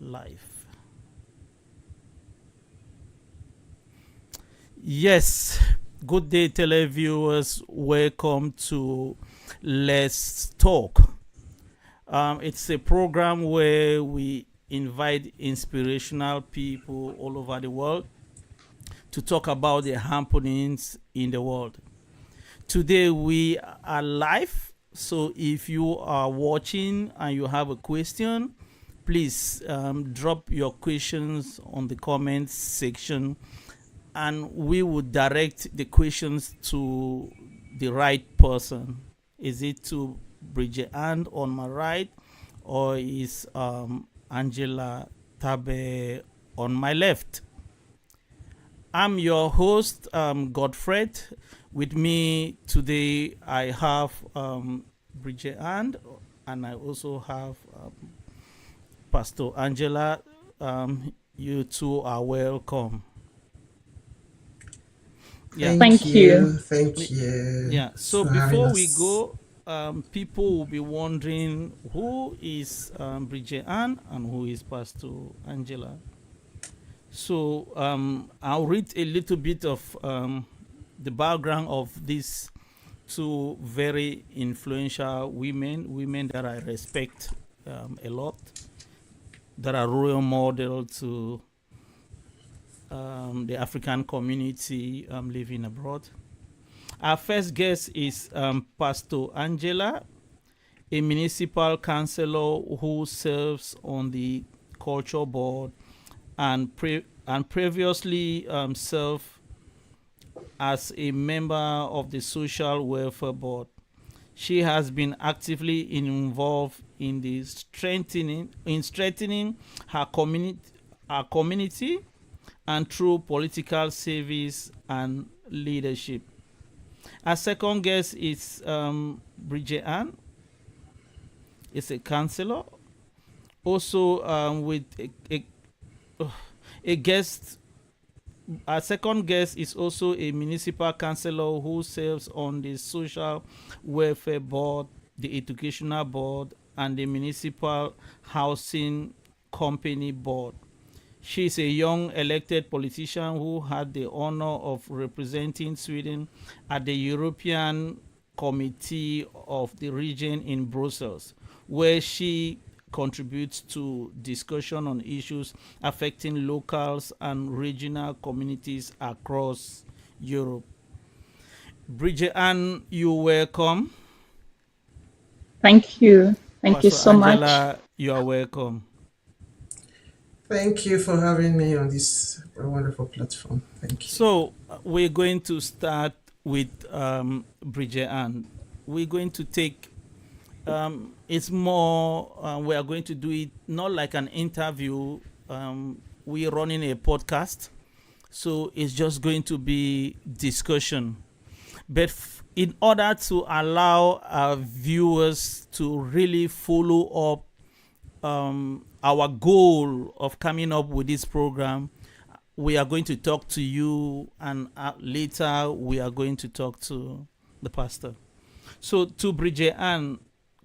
life. Yes, good day, televiewers. Welcome to Let's Talk. It's a program where we invite inspirational people all over the world to talk about the happenings in the world. Today we are live, so if you are watching and you have a question, please drop your questions on the comments section, and we will direct the questions to the right person. Is it to Bridget Ann on my right, or is Angela Tabe on my left? I'm your host, Godfred. With me today, I have Bridget Ann, and I also have Pastor Angela. You two are welcome. Yeah. Thank you. Thank Y- you Yeah. So for having before we us. go, people will be wondering who is Bridget Ann and who is Pastor Angela. So I'll read a little bit of the background of these two very influential women that I respect a lot, that are role model to the African community living abroad. Our first guest is Pastor Angela, a municipal councillor who serves on the culture board and previously served as a member of the social welfare board. She has been actively involved in the strengthening her community and through political service and leadership. Our second guest is Bridget Ann, is a councillor, also with a guest. Our second guest is also a municipal councillor who serves on the social welfare board, the educational board, and the municipal housing company board. She is a young elected politician who had the honor of representing Sweden at the European Committee of the Region in Brussels, where she contributes to discussion on issues affecting locals and regional communities across Europe. Bridget Ann, you welcome. Thank you. Thank you Pastor so much. Angela, you are welcome. Thank you for having me on this wonderful platform. Thank you. So we're going to start with Bridget Ann. We're going to take it's more we are going to do it not like an interview. We're running a podcast, so it's just going to be discussion. But in order to allow our viewers to really follow up our goal of coming up with this program, we are going to talk to you, and later we are going to talk to the pastor. So, to Bridget Ann,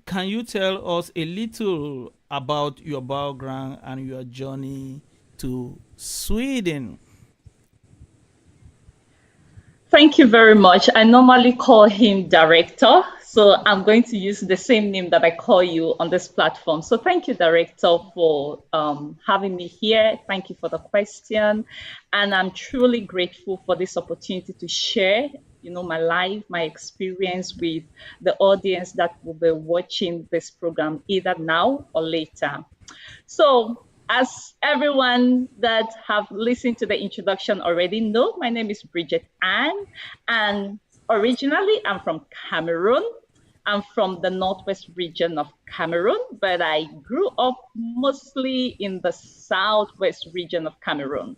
can you tell us a little about your background and your journey to Sweden? Thank you very much. I normally call him director, so I'm going to use the same name that I call you on this platform. So thank you, director, for having me here. Thank you for the question. And I'm truly grateful for this opportunity to share, my life, my experience with the audience that will be watching this program either now or later. So, as everyone that have listened to the introduction already know, my name is Bridget Ann, and originally I'm from Cameroon. I'm from the northwest region of Cameroon, but I grew up mostly in the southwest region of Cameroon.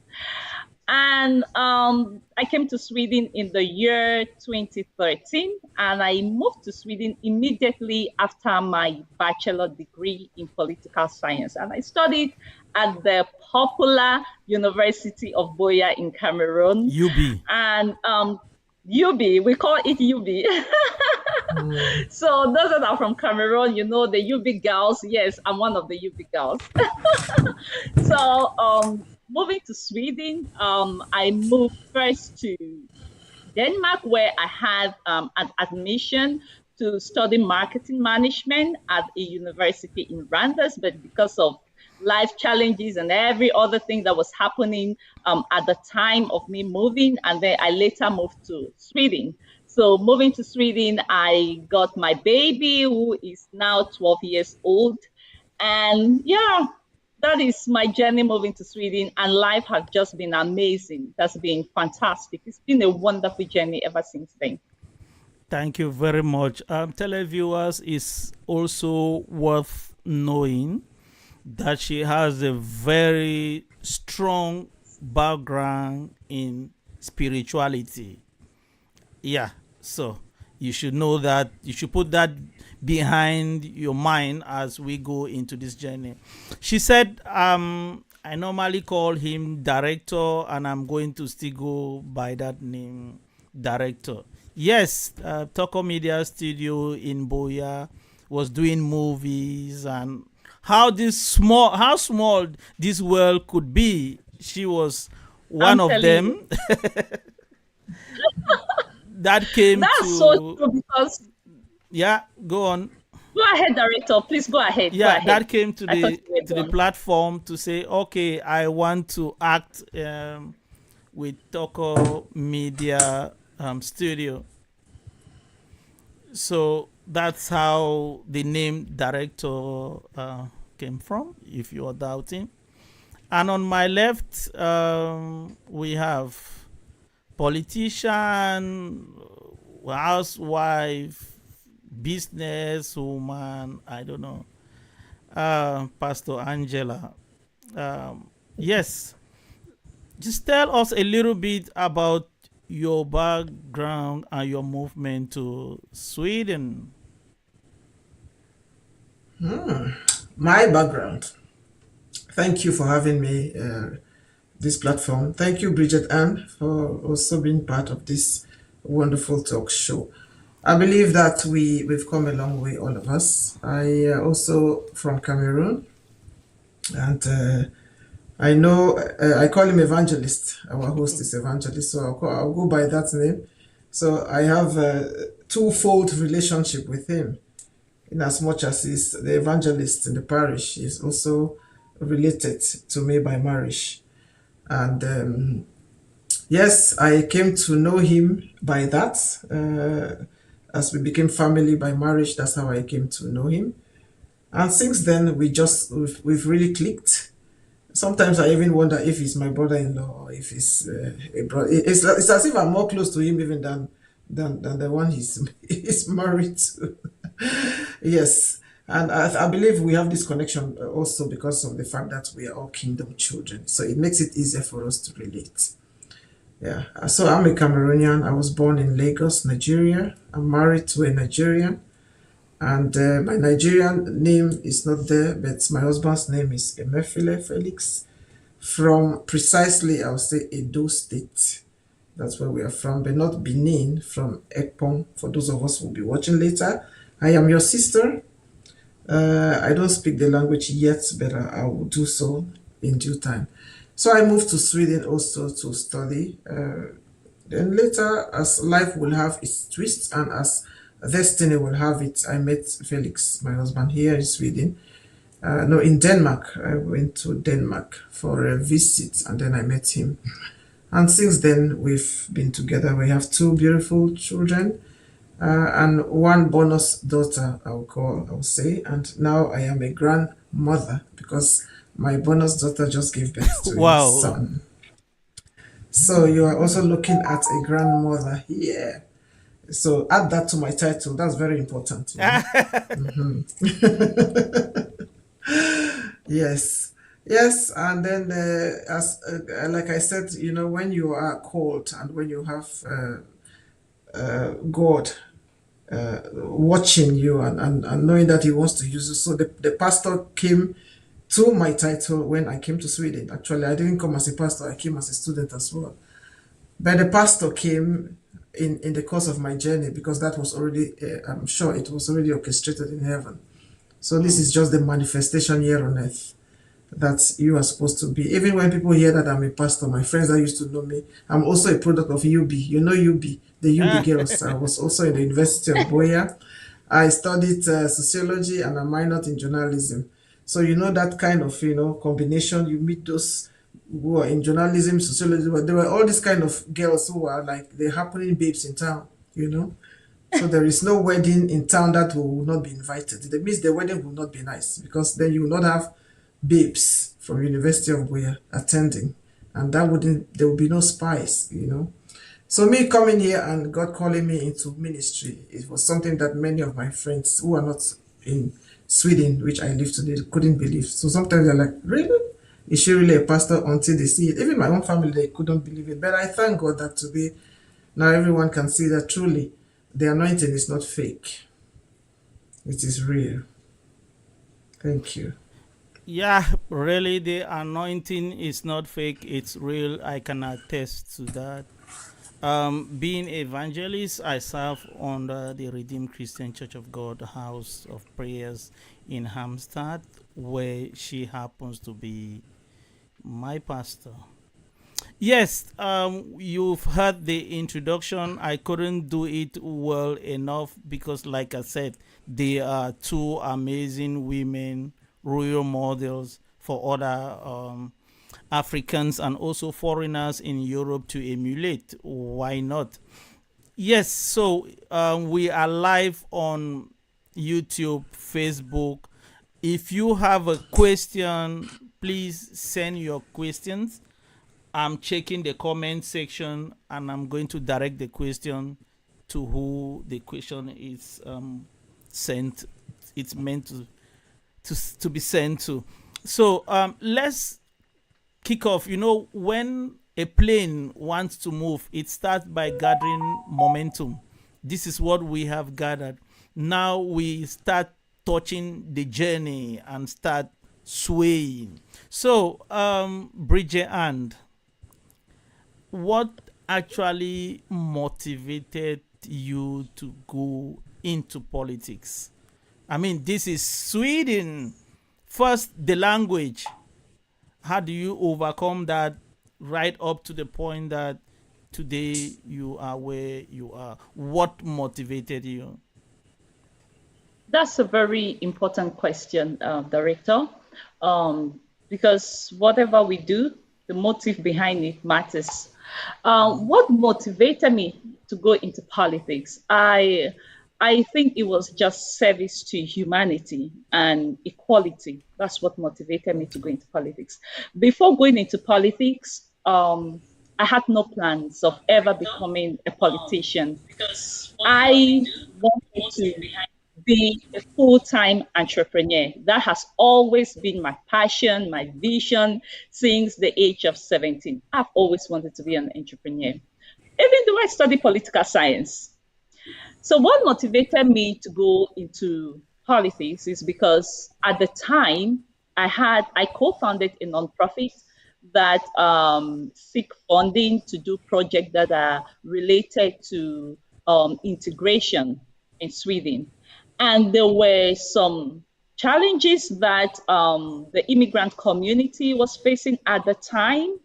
And I came to Sweden in the year 2013, and I moved to Sweden immediately after my bachelor degree in political science. And I studied at the popular University of Boya in Cameroon. UB. And UB, we call it UB. Mm. So those that are from Cameroon, you know the UB girls. Yes, I'm one of the UB girls. So moving to Sweden, I moved first to Denmark, where I had an admission to study marketing management at a university in Randers, but because of life challenges and every other thing that was happening at the time of me moving, and then I later moved to Sweden. So moving to Sweden, I got my baby, who is now 12 years old. And yeah, that is my journey moving to Sweden, and life has just been amazing. That's been fantastic. It's been a wonderful journey ever since then. Thank you very much. Televiewers, is also worth knowing that she has a very strong background in spirituality. Yeah, so you should know that, you should put that behind your mind as we go into this journey. She said, I normally call him director, and I'm going to still go by that name, director. Yes, Toko Media Studio in Boya was doing movies, and how small this world could be. She was one I'm of telling you. them that came That's so to, true because yeah, go on. go ahead, director. Please go ahead. Go Yeah, ahead. that came to I thought the you were done. platform to say, okay, I want to act with Toko Media Studio. So that's how the name director came from, if you are doubting. And on my left, we have politician, housewife, businesswoman, I don't know, Pastor Angela. Yes, just tell us a little bit about your background and your movement to Sweden. My background. Thank you for having me this platform. Thank you, Bridget Ann, for also being part of this wonderful talk show. I believe that we've come a long way, all of us. I also from Cameroon, and I know I call him Evangelist. Our host is Evangelist, so I'll go by that name. So I have a twofold relationship with him, in as much as he's the evangelist in the parish. He's also related to me by marriage. And yes, I came to know him by that. As we became family by marriage, that's how I came to know him. And since then, we've really clicked. Sometimes I even wonder if he's my brother-in-law or if he's a brother. It's as if I'm more close to him even than the one he's married to. Yes. And I believe we have this connection also because of the fact that we are all kingdom children. So it makes it easier for us to relate. Yeah. So I'm a Cameroonian. I was born in Lagos, Nigeria. I'm married to a Nigerian. And my Nigerian name is not there, but my husband's name is Emefiele Felix from precisely, I'll say, Edo State. That's where we are from, but not Benin, from Ekpong. For those of us who will be watching later, I am your sister. I don't speak the language yet, but I will do so in due time. So I moved to Sweden also to study. Then later, as life will have its twists and as destiny will have it, I met Felix, my husband, here in Sweden. No, in Denmark. I went to Denmark for a visit and then I met him. And since then, we've been together. We have two beautiful children and one bonus daughter, I'll say. And now I am a grandmother because my bonus daughter just gave birth to a Wow. son. So you are also looking at a grandmother here. So add that to my title. That's very important. Yes. Yes, and then as like I said, when you are called and when you have God watching you and knowing that He wants to use you. So the pastor came to my title when I came to Sweden. Actually, I didn't come as a pastor; I came as a student as well. But the pastor came in the course of my journey, because that was already, I'm sure it was already orchestrated in heaven. So this Hmm. is just the manifestation here on earth that you are supposed to be. Even when people hear that I'm a pastor, my friends that used to know me, I'm also a product of UB. You know UB, the UB girls. I was also in the University of Boya. I studied sociology and I minored in journalism. So you know that kind of combination. You meet those who are in journalism, sociology. But there were all these kind of girls who are like the happening babes in town. You know. So there is no wedding in town that will not be invited. That means the wedding will not be nice, because then you will not have babes from University of Boya attending, and that wouldn't there will be no spice. So me coming here and God calling me into ministry, it was something that many of my friends who are not in Sweden, which I live today, couldn't believe. So sometimes they're like, really? Is she really a pastor, until they see it? Even my own family, they couldn't believe it. But I thank God that today, now everyone can see that truly the anointing is not fake. It is real. Thank you. Yeah, really, the anointing is not fake, it's real. I can attest to that. Being evangelist, I serve under the Redeemed Christian Church of God House of Prayers in Hamstad, where she happens to be my pastor. Yes, you've heard the introduction. I couldn't do it well enough because, like I said, they are two amazing women, role models for other Africans and also foreigners in Europe to emulate. Why not? Yes, so we are live on YouTube, Facebook. If you have a question, please send your questions. I'm checking the comment section and I'm going to direct the question to who the question is sent. It's meant to be sent to. So let's kick off. When a plane wants to move, it starts by gathering momentum. This is what we have gathered. Now we start touching the journey and start swaying. So, Bridget, and what actually motivated you to go into politics? I mean, this is Sweden. First, the language. How do you overcome that right up to the point that today you are where you are? What motivated you? That's a very important question, Director, because whatever we do, the motive behind it matters. What motivated me to go into politics? I think it was just service to humanity and equality. That's what motivated me to go into politics. Before going into politics, I had no plans of ever becoming a politician. I wanted to be a full-time entrepreneur. That has always been my passion, my vision since the age of 17. I've always wanted to be an entrepreneur, even though I studied political science. So what motivated me to go into politics is because at the time I co-founded a nonprofit that seek funding to do projects that are related to integration in Sweden, and there were some challenges that the immigrant community was facing at the time,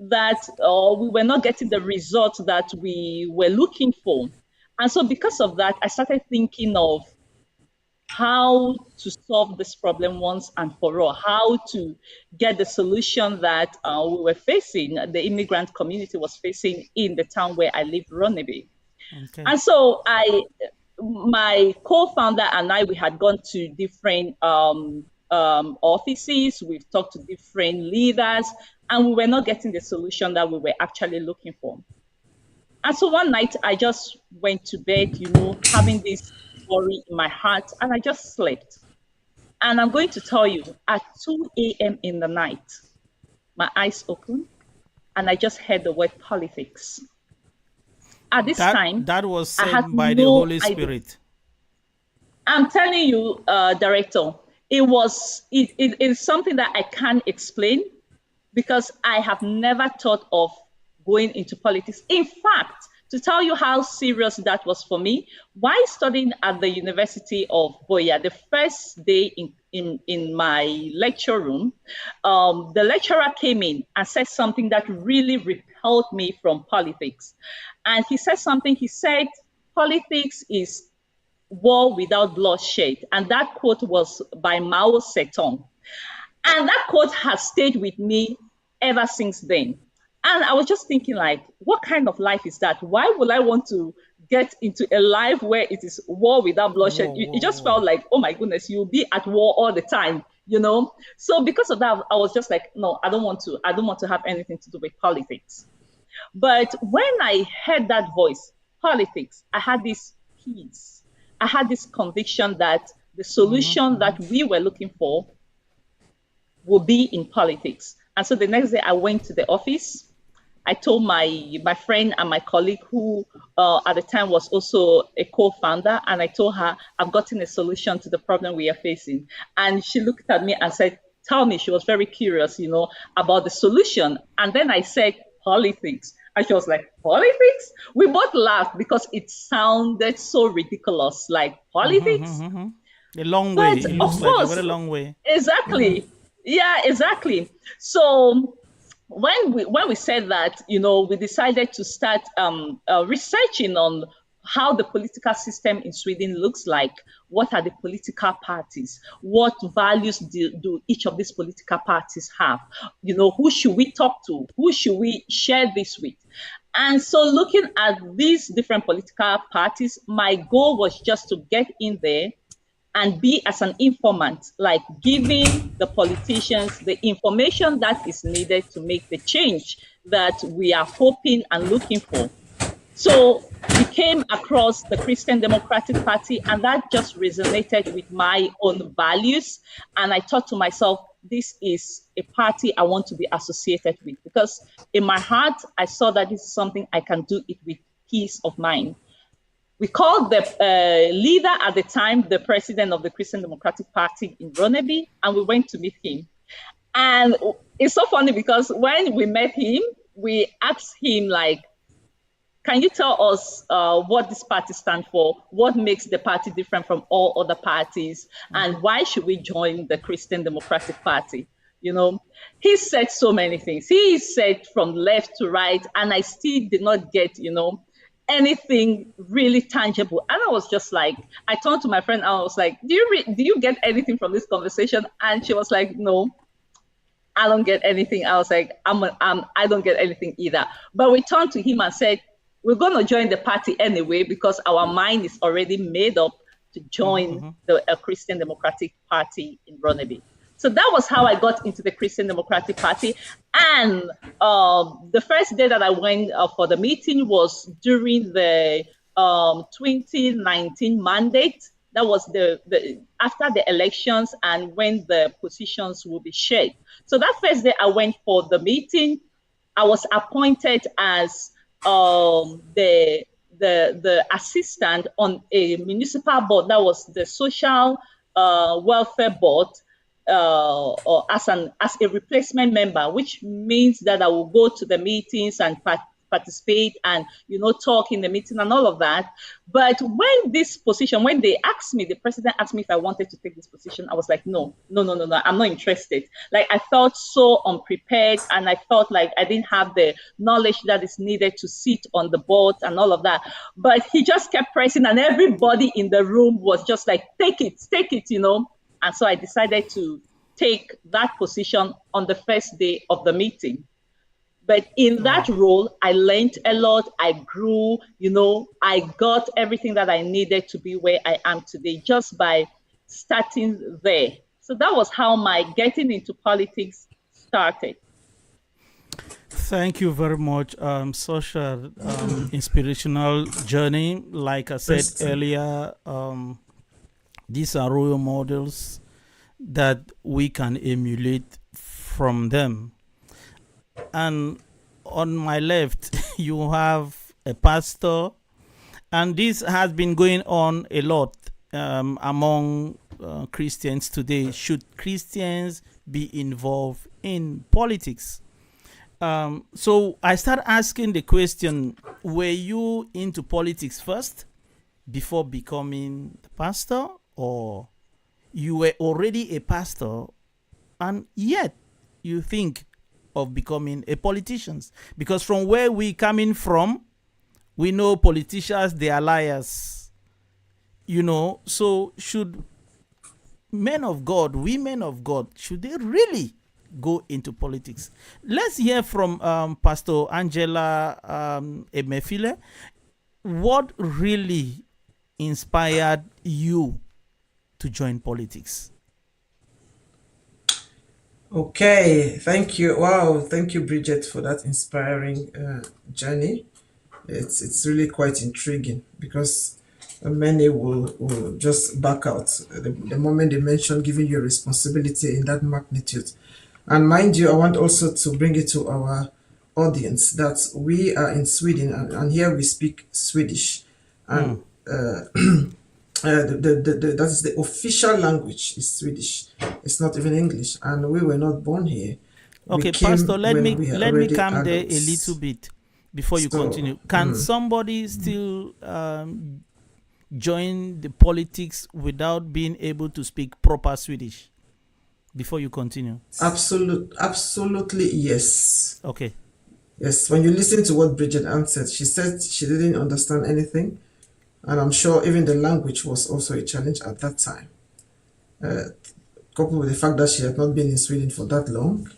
that we were not getting the results that we were looking for. And so, because of that, I started thinking of how to solve this problem once and for all, how to get the solution that we were facing, the immigrant community was facing in the town where I live, Ronneby. Okay. And so my co-founder and I, we had gone to different offices. We've talked to different leaders, and we were not getting the solution that we were actually looking for. And so one night, I just went to bed, having this worry in my heart, and I just slept. And I'm going to tell you, at 2 a.m. in the night, my eyes opened, and I just heard the word politics. At this That time, that was I had said by the no Holy idea. Spirit. I'm telling you, Director, it is something that I can't explain because I have never thought of going into politics. In fact, to tell you how serious that was for me, while studying at the University of Boya, the first day in my lecture room, the lecturer came in and said something that really repelled me from politics. And he said something, he said, politics is war without bloodshed. And that quote was by Mao Zedong. And that quote has stayed with me ever since then. And I was just thinking, like, what kind of life is that? Why would I want to get into a life where it is war without bloodshed? Whoa, It whoa, just whoa. felt like, oh my goodness, you'll be at war all the time, you know? So because of that, I was just like, no, I don't want to have anything to do with politics. But when I heard that voice, politics, I had this peace. I had this conviction that the solution that we were looking for will be in politics. And so the next day I went to the office. I told my friend and my colleague, who at the time was also a co-founder, and I told her, I've gotten a solution to the problem we are facing. And she looked at me and said, tell me. She was very curious, about the solution. And then I said, politics. And she was like, politics? We both laughed because it sounded so ridiculous, like politics. A long way. But It of looks like a course, very long way. exactly. Yeah, exactly. So when we said that, we decided to start researching on how the political system in Sweden looks like. What are the political parties? What values do each of these political parties have? Who should we talk to? Who should we share this with? And so, looking at these different political parties, my goal was just to get in there and be as an informant, like giving the politicians the information that is needed to make the change that we are hoping and looking for. So we came across the Christian Democratic Party, and that just resonated with my own values. And I thought to myself, this is a party I want to be associated with, because in my heart, I saw that this is something I can do it with peace of mind. We called the leader at the time, the president of the Christian Democratic Party in Ronneby, and we went to meet him. And it's so funny because when we met him, we asked him, like, can you tell us what this party stands for? What makes the party different from all other parties? And why should we join the Christian Democratic Party? He said so many things. He said from left to right, and I still did not get, anything really tangible. And I was just like, I turned to my friend and I was like, do you get anything from this conversation? And she was like, no, I don't get anything. I was like, I don't get anything either. But we turned to him and said, we're going to join the party anyway, because our mind is already made up to join the Christian Democratic Party in Ronneby. So that was how I got into the Christian Democratic Party. And the first day that I went for the meeting was during the 2019 mandate. That was the after the elections and when the positions will be shared. So that first day I went for the meeting. I was appointed as the assistant on a municipal board. That was the social welfare board, or as a replacement member, which means that I will go to the meetings and participate and talk in the meeting and all of that. But when they asked me, the president asked me if I wanted to take this position, I was like, no, I'm not interested. Like, I felt so unprepared, and I felt like I didn't have the knowledge that is needed to sit on the board and all of that. But he just kept pressing, and everybody in the room was just like, take it. And so I decided to take that position on the first day of the meeting. But in that role, I learned a lot. I grew, I got everything that I needed to be where I am today just by starting there. So that was how my getting into politics started. Thank you very much. Such an inspirational journey. Like I said earlier, these are role models that we can emulate from them. And on my left, you have a pastor, and this has been going on a lot among Christians today. Should Christians be involved in politics? So I start asking the question: were you into politics first before becoming the pastor, or you were already a pastor and yet you think of becoming a politician? Because from where we coming from, we know politicians, they are liars. So should men of God, women of God, should they really go into politics? Let's hear from Pastor Angela Emefile. What really inspired you to join politics? Okay, thank you. Wow, thank you, Bridget, for that inspiring journey. It's really quite intriguing because many will just back out the moment they mention giving you a responsibility in that magnitude. And mind you, I want also to bring it to our audience that we are in Sweden, and here we speak Swedish, and that is the official language is Swedish. It's not even English, and we were not born here. We Okay, came Pastor, let when me we are let me already come there a adults. little bit before you So, continue. Can somebody still join the politics without being able to speak proper Swedish? Before you continue. absolutely yes. Okay. Yes, when you listen to what Bridget answered, she said she didn't understand anything, and I'm sure even the language was also a challenge at that time. Coupled with the fact that she had not been in Sweden for that long,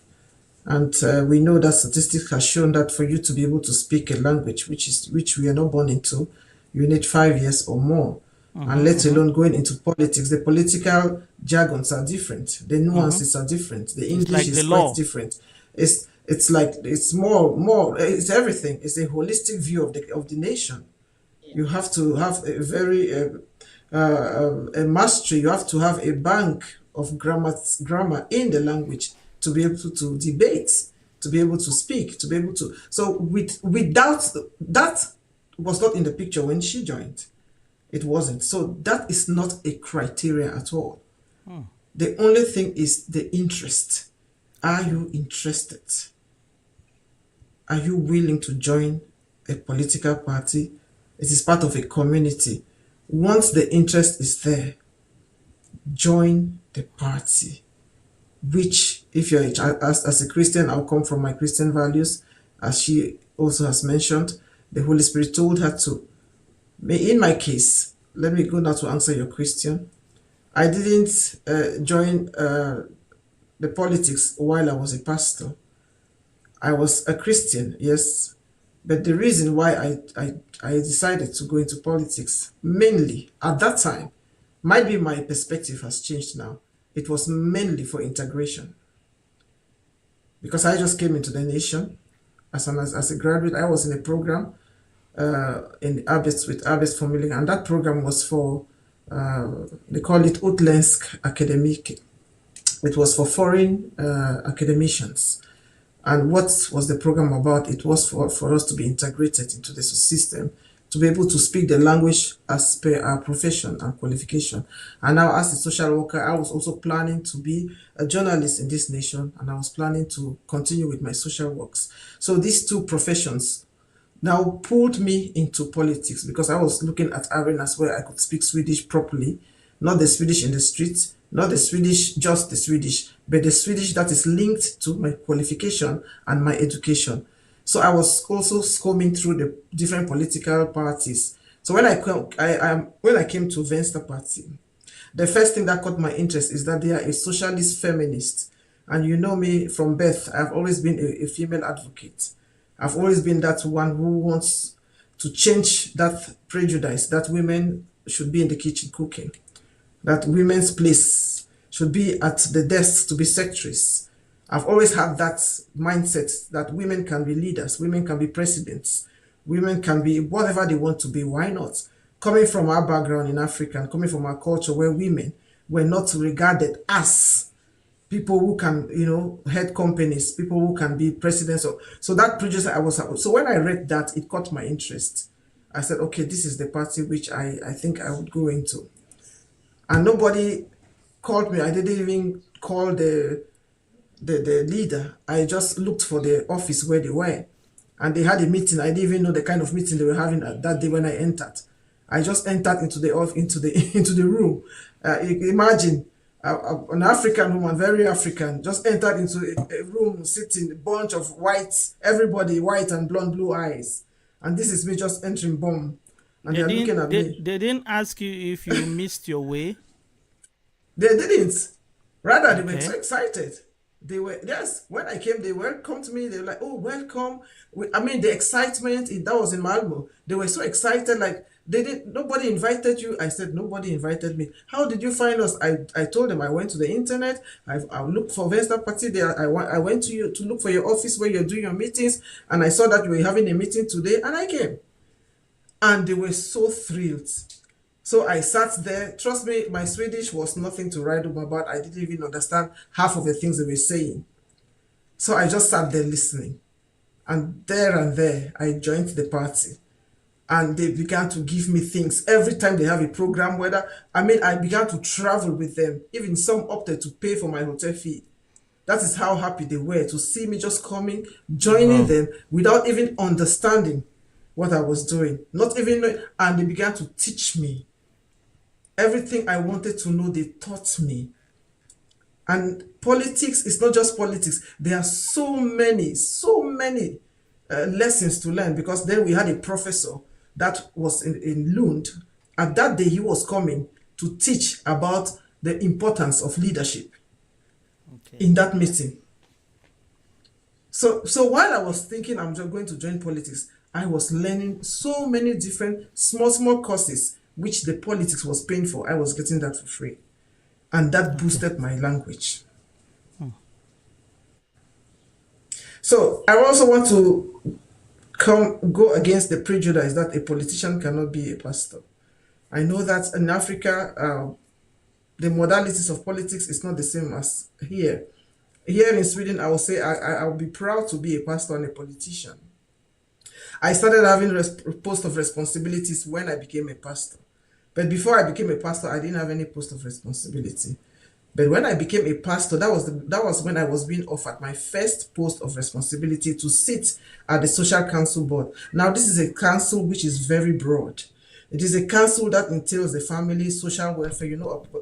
and we know that statistics has shown that for you to be able to speak a language which we are not born into, you need 5 years or more. And let alone going into politics, the political jargons are different, the nuances are different, the It's English like the is quite law. different. It's like it's more it's everything. It's a holistic view of the nation. Yeah. You have to have a very a mastery. You have to have a bank of grammar in the language to be able to debate, to be able to speak, to be able to. So without that was not in the picture when she joined. It wasn't. So that is not a criteria at all. The only thing is the interest. Are you interested? Are you willing to join a political party? It is part of a community. Once the interest is there, join the party. Which, if you're as a Christian, I'll come from my Christian values, as she also has mentioned. The Holy Spirit told her to. In my case, let me go now to answer your question. I didn't join the politics while I was a pastor. I was a Christian, yes, but the reason why I decided to go into politics, mainly at that time, might be my perspective has changed now. It was mainly for integration. Because I just came into the nation as a graduate. I was in a program in Abbots with Abbots Family, and that program was for they call it Utländsk Akademik. It was for foreign academicians. And what was the program about? It was for us to be integrated into the system, to be able to speak the language as per our profession and qualification. And now, as a social worker, I was also planning to be a journalist in this nation, and I was planning to continue with my social works. So these two professions now pulled me into politics because I was looking at arenas where I could speak Swedish properly, not the Swedish in the streets, not the Swedish, just the Swedish, but the Swedish that is linked to my qualification and my education. So I was also combing through the different political parties. So when when I came to Venstre Party, the first thing that caught my interest is that they are a socialist feminist. And you know me from birth, I've always been a female advocate. I've always been that one who wants to change that prejudice that women should be in the kitchen cooking, that women's place should be at the desk to be secretaries. I've always had that mindset that women can be leaders, women can be presidents, women can be whatever they want to be. Why not? Coming from our background in Africa and coming from our culture where women were not regarded as people who can, head companies, people who can be presidents. So that prejudice so when I read that, it caught my interest. I said, okay, this is the party which I think I would go into. And nobody called me. I didn't even call the the leader, I just looked for the office where they were. And they had a meeting. I didn't even know the kind of meeting they were having that day when I entered. I just entered into the into the room. Imagine an African woman, very African, just entered into a room, sitting, a bunch of whites, everybody white and blonde, blue eyes, and this is me just entering, bomb, and they're looking at me. They didn't ask you if you missed your way. They didn't. Rather, they were Okay. so excited. They were, yes. When I came, they welcomed me. They were like, "Oh, welcome." I mean, the excitement. That was in Malmo. They were so excited. Like they did. Nobody invited you. I said nobody invited me. How did you find us? I told them I went to the internet. I looked for Vesta Party there. I went to you to look for your office where you're doing your meetings, and I saw that you were having a meeting today, and I came. And they were so thrilled. So I sat there. Trust me, my Swedish was nothing to write home about. I didn't even understand half of the things they were saying. So I just sat there listening. And there, I joined the party. And they began to give me things every time they have a program. I began to travel with them. Even some opted to pay for my hotel fee. That is how happy they were to see me just coming, joining Wow. them without even understanding what I was doing. Not even knowing. And they began to teach me. Everything I wanted to know, they taught me. And politics is not just politics. There are so many lessons to learn, because then we had a professor that was in Lund. And that day he was coming to teach about the importance of leadership Okay. in that meeting. So while I was thinking I'm just going to join politics, I was learning so many different small courses which the politics was paying for. I was getting that for free. And that boosted my language. So I also want to go against the prejudice that a politician cannot be a pastor. I know that in Africa, the modalities of politics is not the same as here. Here in Sweden, I will say I will be proud to be a pastor and a politician. I started having post of responsibilities when I became a pastor. But before I became a pastor, I didn't have any post of responsibility. But when I became a pastor, that was when I was being offered my first post of responsibility to sit at the social council board. Now, this is a council which is very broad. It is a council that entails the family, social welfare,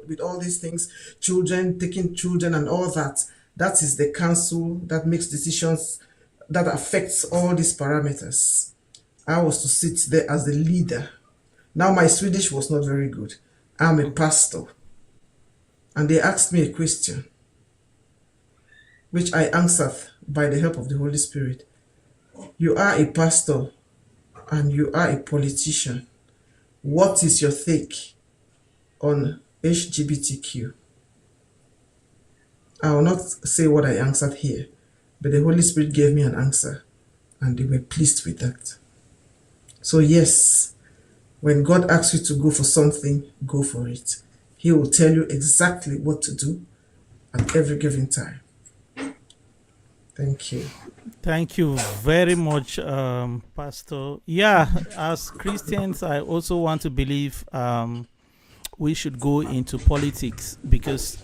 with all these things, children, taking children and all that. That is the council that makes decisions that affects all these parameters. I was to sit there as the leader. Now, my Swedish was not very good. I'm a pastor. And they asked me a question, which I answered by the help of the Holy Spirit. You are a pastor and you are a politician. What is your take on LGBTQ? I will not say what I answered here, but the Holy Spirit gave me an answer, and they were pleased with that. So yes, when God asks you to go for something, go for it. He will tell you exactly what to do at every given time. Thank you. Thank you very much, Pastor. Yeah, as Christians, I also want to believe we should go into politics, because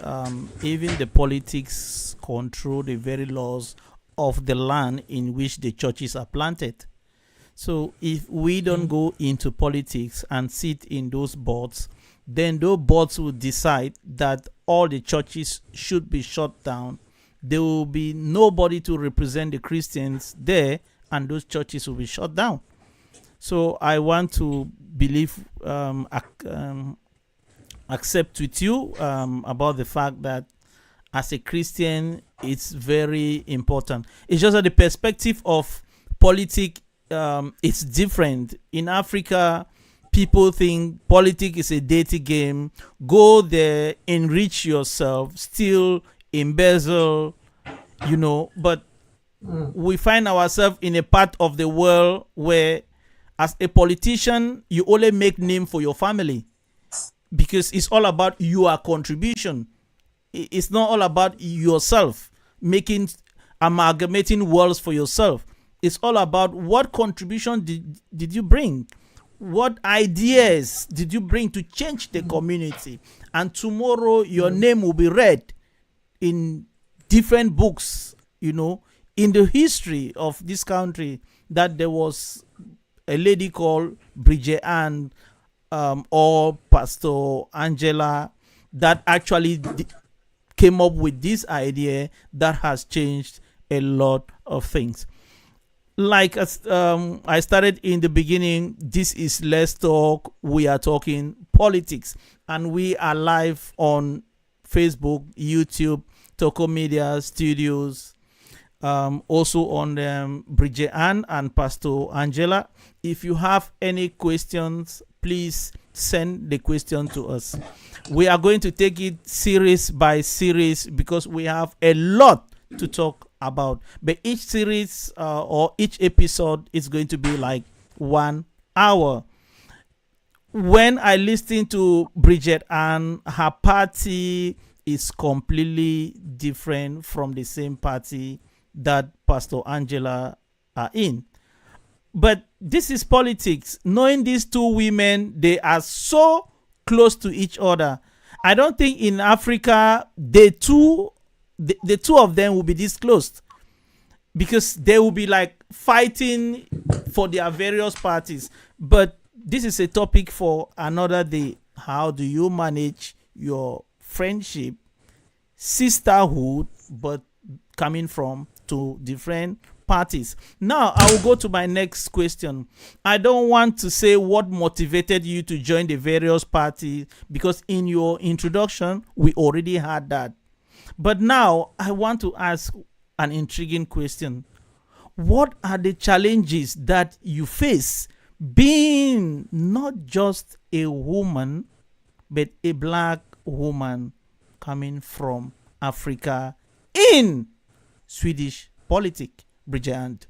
even the politics control the very laws of the land in which the churches are planted. So if we don't go into politics and sit in those boards, then those boards will decide that all the churches should be shut down. There will be nobody to represent the Christians there, and those churches will be shut down. So I want to believe, accept with you about the fact that as a Christian, it's very important. It's just that the perspective of politics, it's different. In Africa, people think politics is a dirty game. Go there, enrich yourself, steal, embezzle, but we find ourselves in a part of the world where, as a politician, you only make name for your family, because it's all about your contribution. It's not all about yourself, amalgamating worlds for yourself. It's all about what contribution did you bring? What ideas did you bring to change the community? And tomorrow your name will be read in different books, in the history of this country, that there was a lady called Bridget Ann, or Pastor Angela, that actually came up with this idea that has changed a lot of things. Like I started in the beginning, this is Let's Talk. We are talking politics, and we are live on Facebook, YouTube, Toko Media Studios, also on Bridget Ann and Pastor Angela. If you have any questions, please send the question to us. We are going to take it series by series because we have a lot to talk about. But each series or each episode is going to be like 1 hour. When I listen to Bridget Ann, her party is completely different from the same party that Pastor Angela are in. But this is politics. Knowing these two women, they are so close to each other. I don't think in Africa the two of them will be this close, because they will be like fighting for their various parties. But this is a topic for another day. How do you manage your friendship, sisterhood, but coming from two different parties? Now, I will go to my next question. I don't want to say what motivated you to join the various parties, because in your introduction, we already had that. But now, I want to ask an intriguing question. What are the challenges that you face being not just a woman, but a black woman coming from Africa in Swedish politics, Bridget?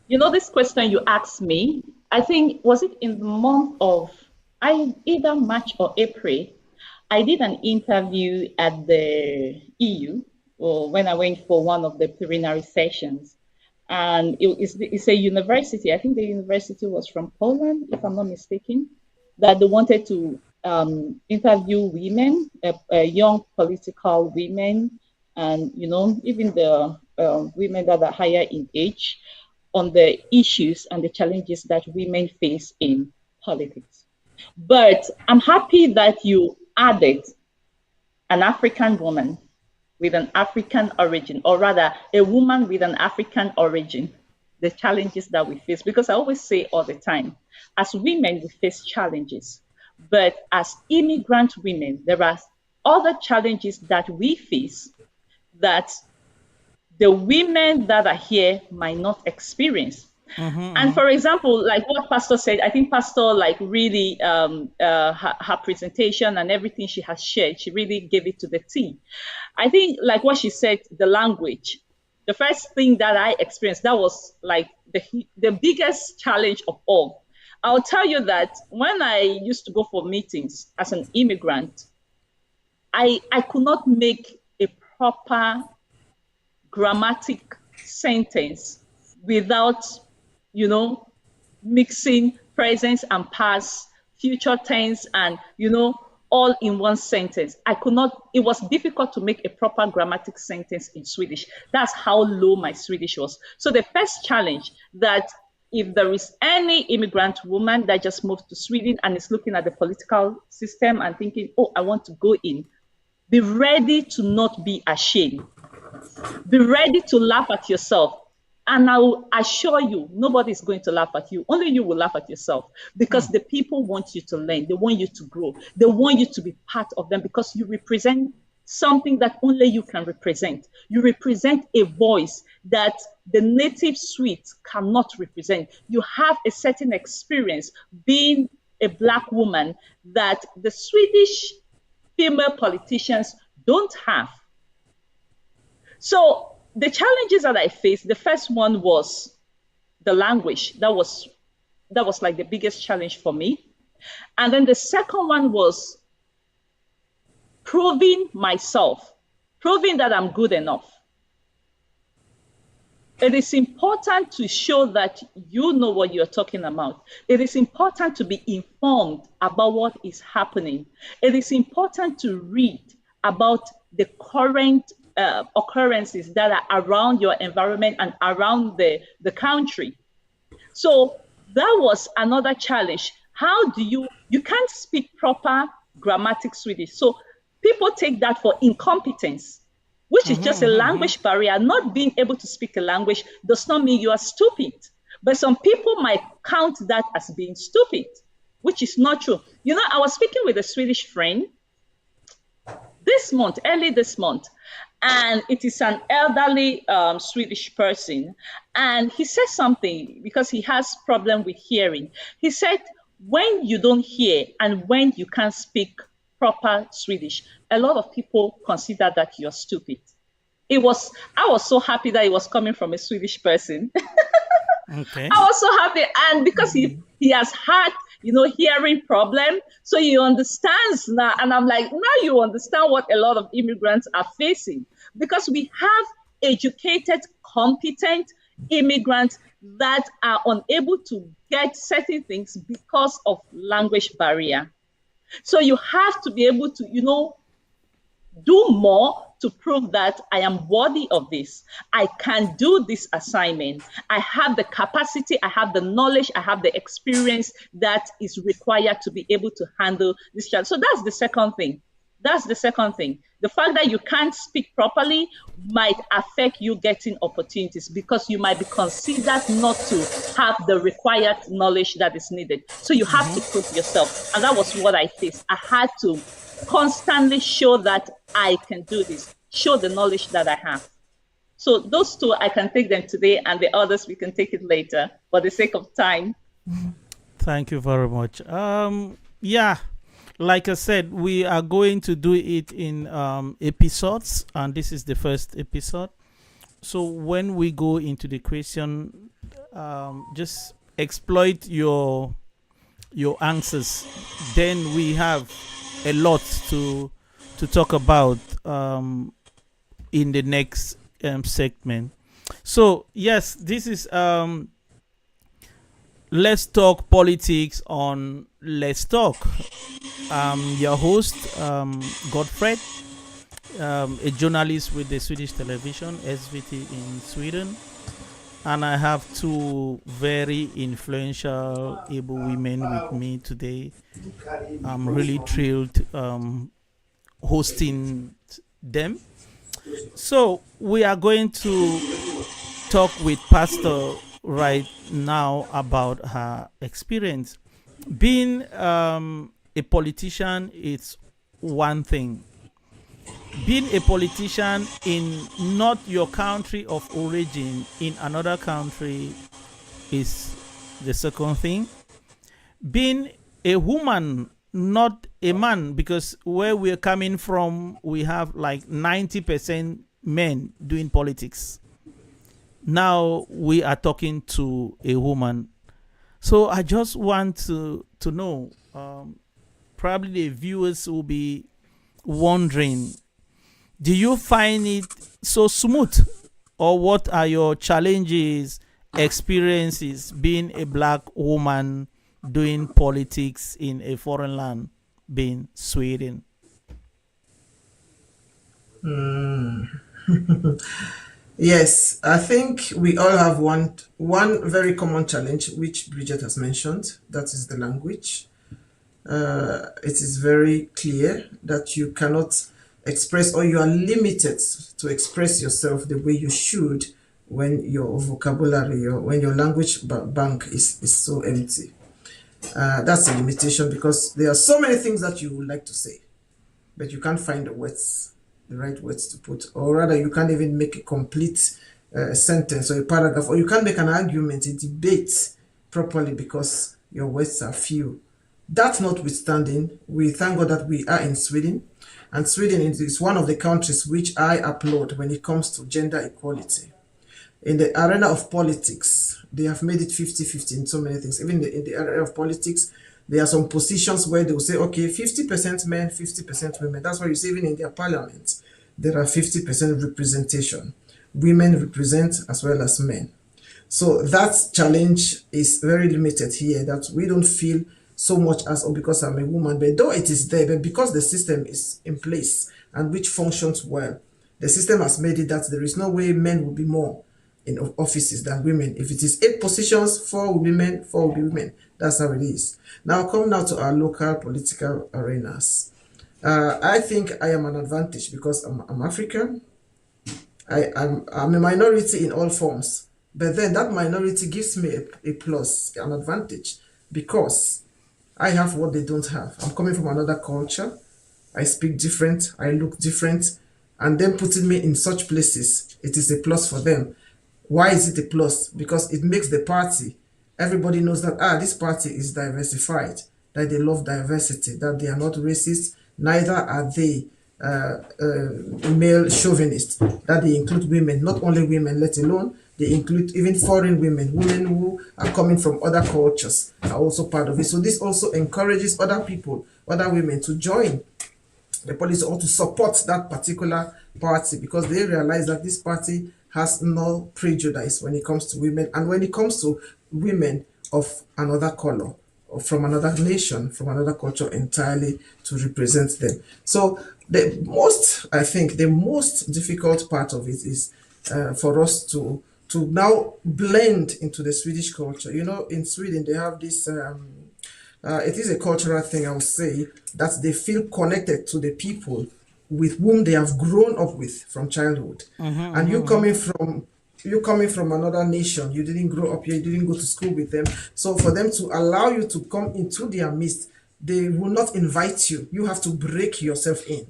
This question you asked me, I think, was it in the month of either March or April? I did an interview at the EU, or when I went for one of the plenary sessions. And it's a university. I think the university was from Poland, if I'm not mistaken, that they wanted to interview women, young political women, and even the women that are higher in age, on the issues and the challenges that women face in politics. But I'm happy that you added an African woman with an African origin, or rather a woman with an African origin, the challenges that we face. Because I always say all the time, as women, we face challenges. But as immigrant women, there are other challenges that we face that the women that are here might not experience. And for example, like what Pastor said, I think Pastor really her presentation and everything she has shared, she really gave it to the T. I think like what she said, the language. The first thing that I experienced, that was like the biggest challenge of all. I'll tell you that when I used to go for meetings as an immigrant, I could not make a proper grammatic sentence without mixing present and past, future tense, and all in one sentence. I could not, it was difficult to make a proper grammatic sentence in Swedish. That's how low my Swedish was. So the first challenge, that if there is any immigrant woman that just moved to Sweden and is looking at the political system and thinking, oh, I want to go in, be ready to not be ashamed. Be ready to laugh at yourself. And I will assure you, nobody is going to laugh at you. Only you will laugh at yourself, because the people want you to learn. They want you to grow. They want you to be part of them, because you represent something that only you can represent. You represent a voice that the native Swedes cannot represent. You have a certain experience being a Black woman that the Swedish female politicians don't have. So the challenges that I faced, the first one was the language. That was like the biggest challenge for me. And then the second one was proving myself, proving that I'm good enough. It is important to show that you know what you're talking about. It is important to be informed about what is happening. It is important to read about the current occurrences that are around your environment and around the country. So that was another challenge. How do you can't speak proper grammatic Swedish. So people take that for incompetence, which is just a language barrier. Not being able to speak a language does not mean you are stupid. But some people might count that as being stupid, which is not true. You know, I was speaking with a Swedish friend early this month, and it is an elderly Swedish person. And he said something because he has problem with hearing. He said, when you don't hear and when you can't speak proper Swedish, a lot of people consider that you're stupid. I was so happy that it was coming from a Swedish person. Okay. I was so happy, and because he has had hearing problem, so he understands now. And I'm like, now you understand what a lot of immigrants are facing, because we have educated, competent immigrants that are unable to get certain things because of language barrier. So you have to be able to do more to prove that I am worthy of this. I can do this assignment. I have the capacity, I have the knowledge, I have the experience that is required to be able to handle this challenge. So that's the second thing. The fact that you can't speak properly might affect you getting opportunities, because you might be considered not to have the required knowledge that is needed. So you have to prove yourself. And that was what I faced. I had to constantly show that I can do this, show the knowledge that I have. So those two, I can take them today, and the others we can take it later for the sake of time. Thank you very much. Yeah, like I said, we are going to do it in episodes, and this is the first episode. So when we go into the question, just exploit your answers. Then we have a lot to talk about in the next segment. So yes, this is Let's Talk Politics on Let's Talk. I'm your host, Godfred, a journalist with the Swedish television, SVT in Sweden. And I have two very influential able women with me today. I'm really thrilled hosting them. So we are going to talk with Pastor right now about her experience. Being a politician is one thing. Being a politician in not your country of origin, in another country, is the second thing. Being a woman, not a man, because where we're coming from, we have like 90% men doing politics. Now we are talking to a woman. So I just want to know, probably the viewers will be wondering, do you find it so smooth, or what are your challenges, experiences being a black woman doing politics in a foreign land, being Sweden? Yes, I think we all have one very common challenge, which Bridget has mentioned. That is the language. It is very clear that you cannot express, or you are limited to express yourself the way you should when your vocabulary or when your language bank is so empty. That's a limitation, because there are so many things that you would like to say, but you can't find the right words to put, or rather you can't even make a complete sentence or a paragraph, or you can't make an argument, a debate properly, because your words are few. That notwithstanding, we thank God that we are in Sweden, and Sweden is one of the countries which I applaud when it comes to gender equality. In the arena of politics, they have made it 50-50 in so many things. Even in the area of politics, there are some positions where they will say, okay, 50% men, 50% women. That's why you see even in their parliament, there are 50% representation. Women represent as well as men. So that challenge is very limited here, that we don't feel so much as, oh, because I'm a woman, but though it is there, but because the system is in place, and which functions well. The system has made it that there is no way men will be more in offices than women. If it is 8 positions, 4 will be men, 4 will be women. That's how it is. Now come now to our local political arenas. I think I am an advantage because I'm African. I'm a minority in all forms, but then that minority gives me a plus, an advantage, because I have what they don't have. I'm coming from another culture. I speak different, I look different, and them putting me in such places, it is a plus for them. Why is it a plus? Because it makes the party, everybody knows that, this party is diversified, that they love diversity, that they are not racist, neither are they male chauvinists, that they include women, not only women, let alone they include even foreign women who are coming from other cultures are also part of it. So this also encourages other people, other women to join the policy or to support that particular party, because they realize that this party has no prejudice when it comes to women and when it comes to women of another color or from another nation, from another culture entirely, to represent them. So I think the most difficult part of it is for us to now blend into the Swedish culture. You know, in Sweden they have this it is a cultural thing, I would say, that they feel connected to the people with whom they have grown up with from childhood. And you coming from another nation, you didn't grow up here, you didn't go to school with them. So for them to allow you to come into their midst, they will not invite you. You have to break yourself in.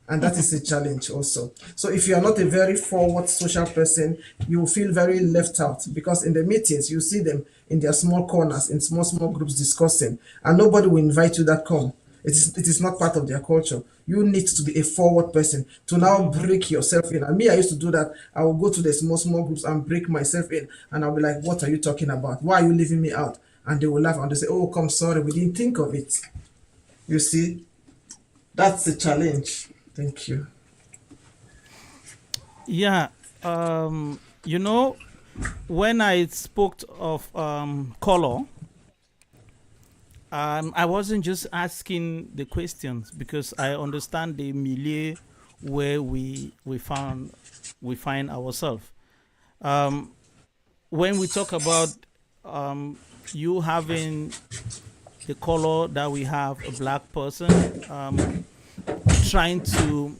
And that is a challenge also. So if you are not a very forward social person, you will feel very left out, because in the meetings you see them in their small corners, in small groups discussing, and nobody will invite you that come. It is not part of their culture. You need to be a forward person to now break yourself in. And me, I used to do that. I will go to the small groups and break myself in, and I'll be like, what are you talking about? Why are you leaving me out? And they will laugh and they say, oh, come, sorry, we didn't think of it. You see, that's the challenge. Thank you. Yeah, you know, when I spoke of color, I wasn't just asking the questions because I understand the milieu where we find ourselves. When we talk about you having the color that we have, a black person, trying to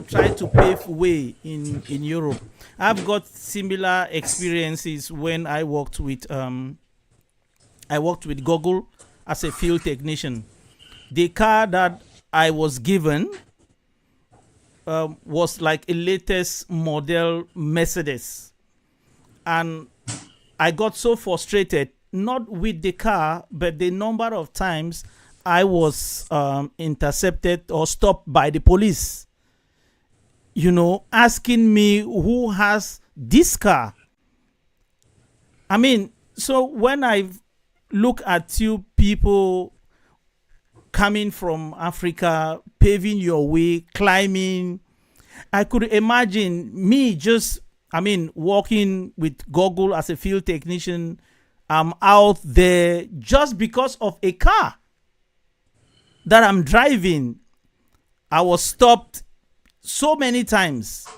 try to pave way in Europe. I've got similar experiences when I worked with Google as a field technician. The car that I was given was like a latest model Mercedes, and I got so frustrated, not with the car, but the number of times I was intercepted or stopped by the police, asking me who has this car. I mean, so when I look at you people coming from Africa, paving your way, climbing, I could imagine me working with Google as a field technician. I'm out there just because of a car that I'm driving. I was stopped so many times,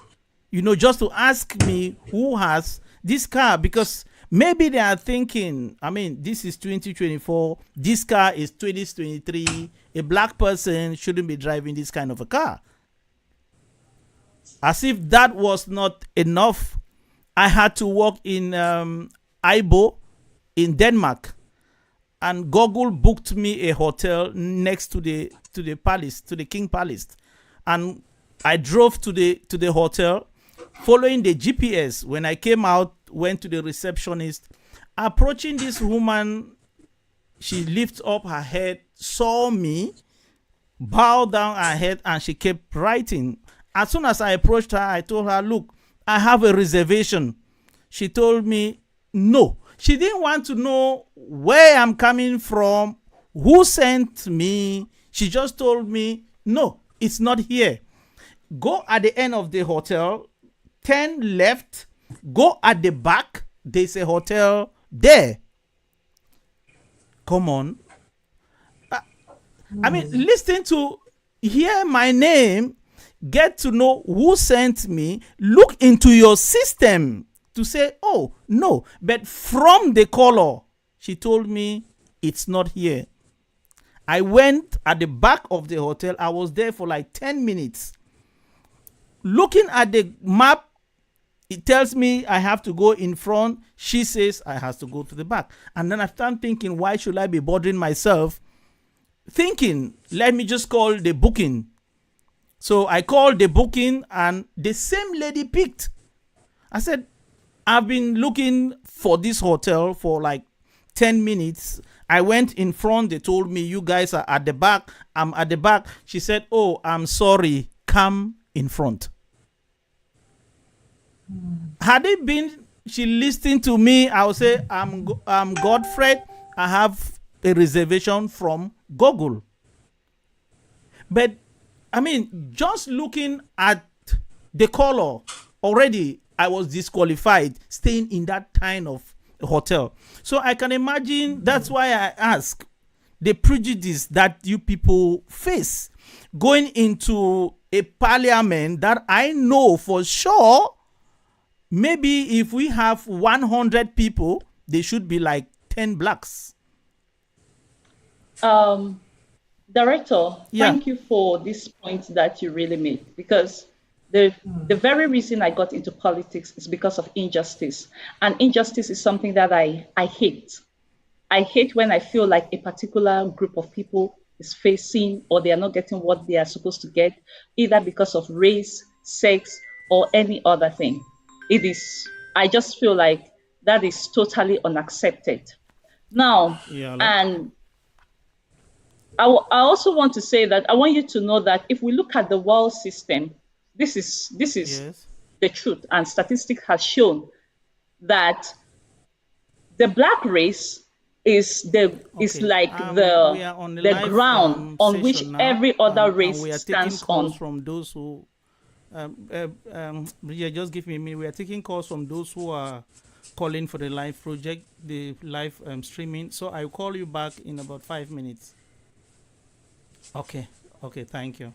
just to ask me who has this car, because maybe they are thinking, this is 2024, this car is 2023, a black person shouldn't be driving this kind of a car. As if that was not enough, I had to work in Ibo in Denmark, and Google booked me a hotel next to the palace, to the King Palace, and I drove to the hotel, following the GPS. When I came out, went to the receptionist, approaching this woman, she lifted up her head, saw me, bowed down her head, and she kept writing. As soon as I approached her, I told her, look, I have a reservation. She told me no. She didn't want to know where I'm coming from, who sent me. She just told me, no, it's not here. Go at the end of the hotel, turn left, go at the back, there's a hotel there. Come on. Listen to hear my name, get to know who sent me, look into your system to say, oh, no. But from the caller, she told me it's not here. I went at the back of the hotel. I was there for like 10 minutes. Looking at the map, it tells me I have to go in front. She says I have to go to the back. And then I start thinking, why should I be bothering myself? Thinking, let me just call the booking. So I called the booking and the same lady picked. I said, I've been looking for this hotel for like 10 minutes. I went in front. They told me, you guys are at the back. I'm at the back. She said, oh, I'm sorry. Come in front. Had it been she listened to me, I would say, I'm Godfred. I have a reservation from Google. But I mean, just looking at the color, already I was disqualified staying in that kind of hotel. So I can imagine that's why I ask the prejudice that you people face going into a parliament that I know for sure, maybe if we have 100 people, they should be like 10 blacks. Director, Yeah. thank you for this point that you really made, because the very reason I got into politics is because of injustice. And injustice is something that I hate. I hate when I feel like a particular group of people is facing or they are not getting what they are supposed to get, either because of race, sex, or any other thing. I just feel like that is totally unaccepted. Now, Yeah. and I also want to say that I want you to know that if we look at the world system, this is Yes. the truth, and statistics has shown that the black race is Okay. like We are on the the live ground on which session now, every other and race we are taking stands calls on. from those who. Bridget, just give me a minute. We are taking calls from those who are calling for the live project, the live streaming. So I'll call you back in about 5 minutes. Okay. Okay. Thank you.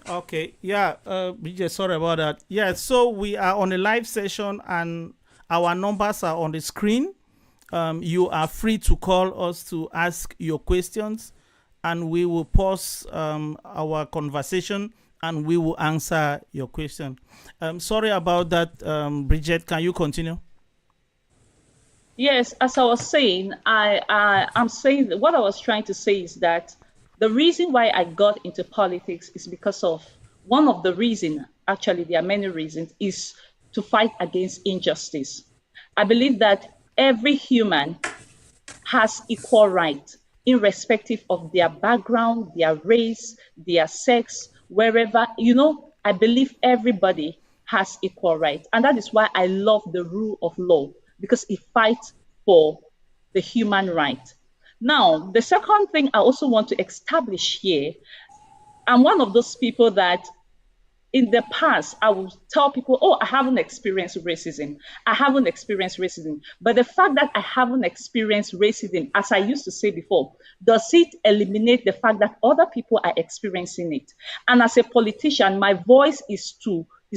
Okay. Yeah. Bridget, sorry about that. Yeah. So we are on a live session, and our numbers are on the screen. You are free to call us to ask your questions, and we will pause our conversation and we will answer your question. Sorry about that, Bridget. Can you continue? Yes, as I was saying, I'm saying that what I was trying to say is that the reason why I got into politics is because of one of the reason, actually there are many reasons, is to fight against injustice. I believe that every human has equal right, irrespective of their background, their race, their sex, wherever, I believe everybody has equal right. And that is why I love the rule of law, because it fights for the human right. Now, the second thing I also want to establish here, I'm one of those people that in the past, I would tell people, oh, I haven't experienced racism. I haven't experienced racism. But the fact that I haven't experienced racism, as I used to say before, does it eliminate the fact that other people are experiencing it? And as a politician, my voice is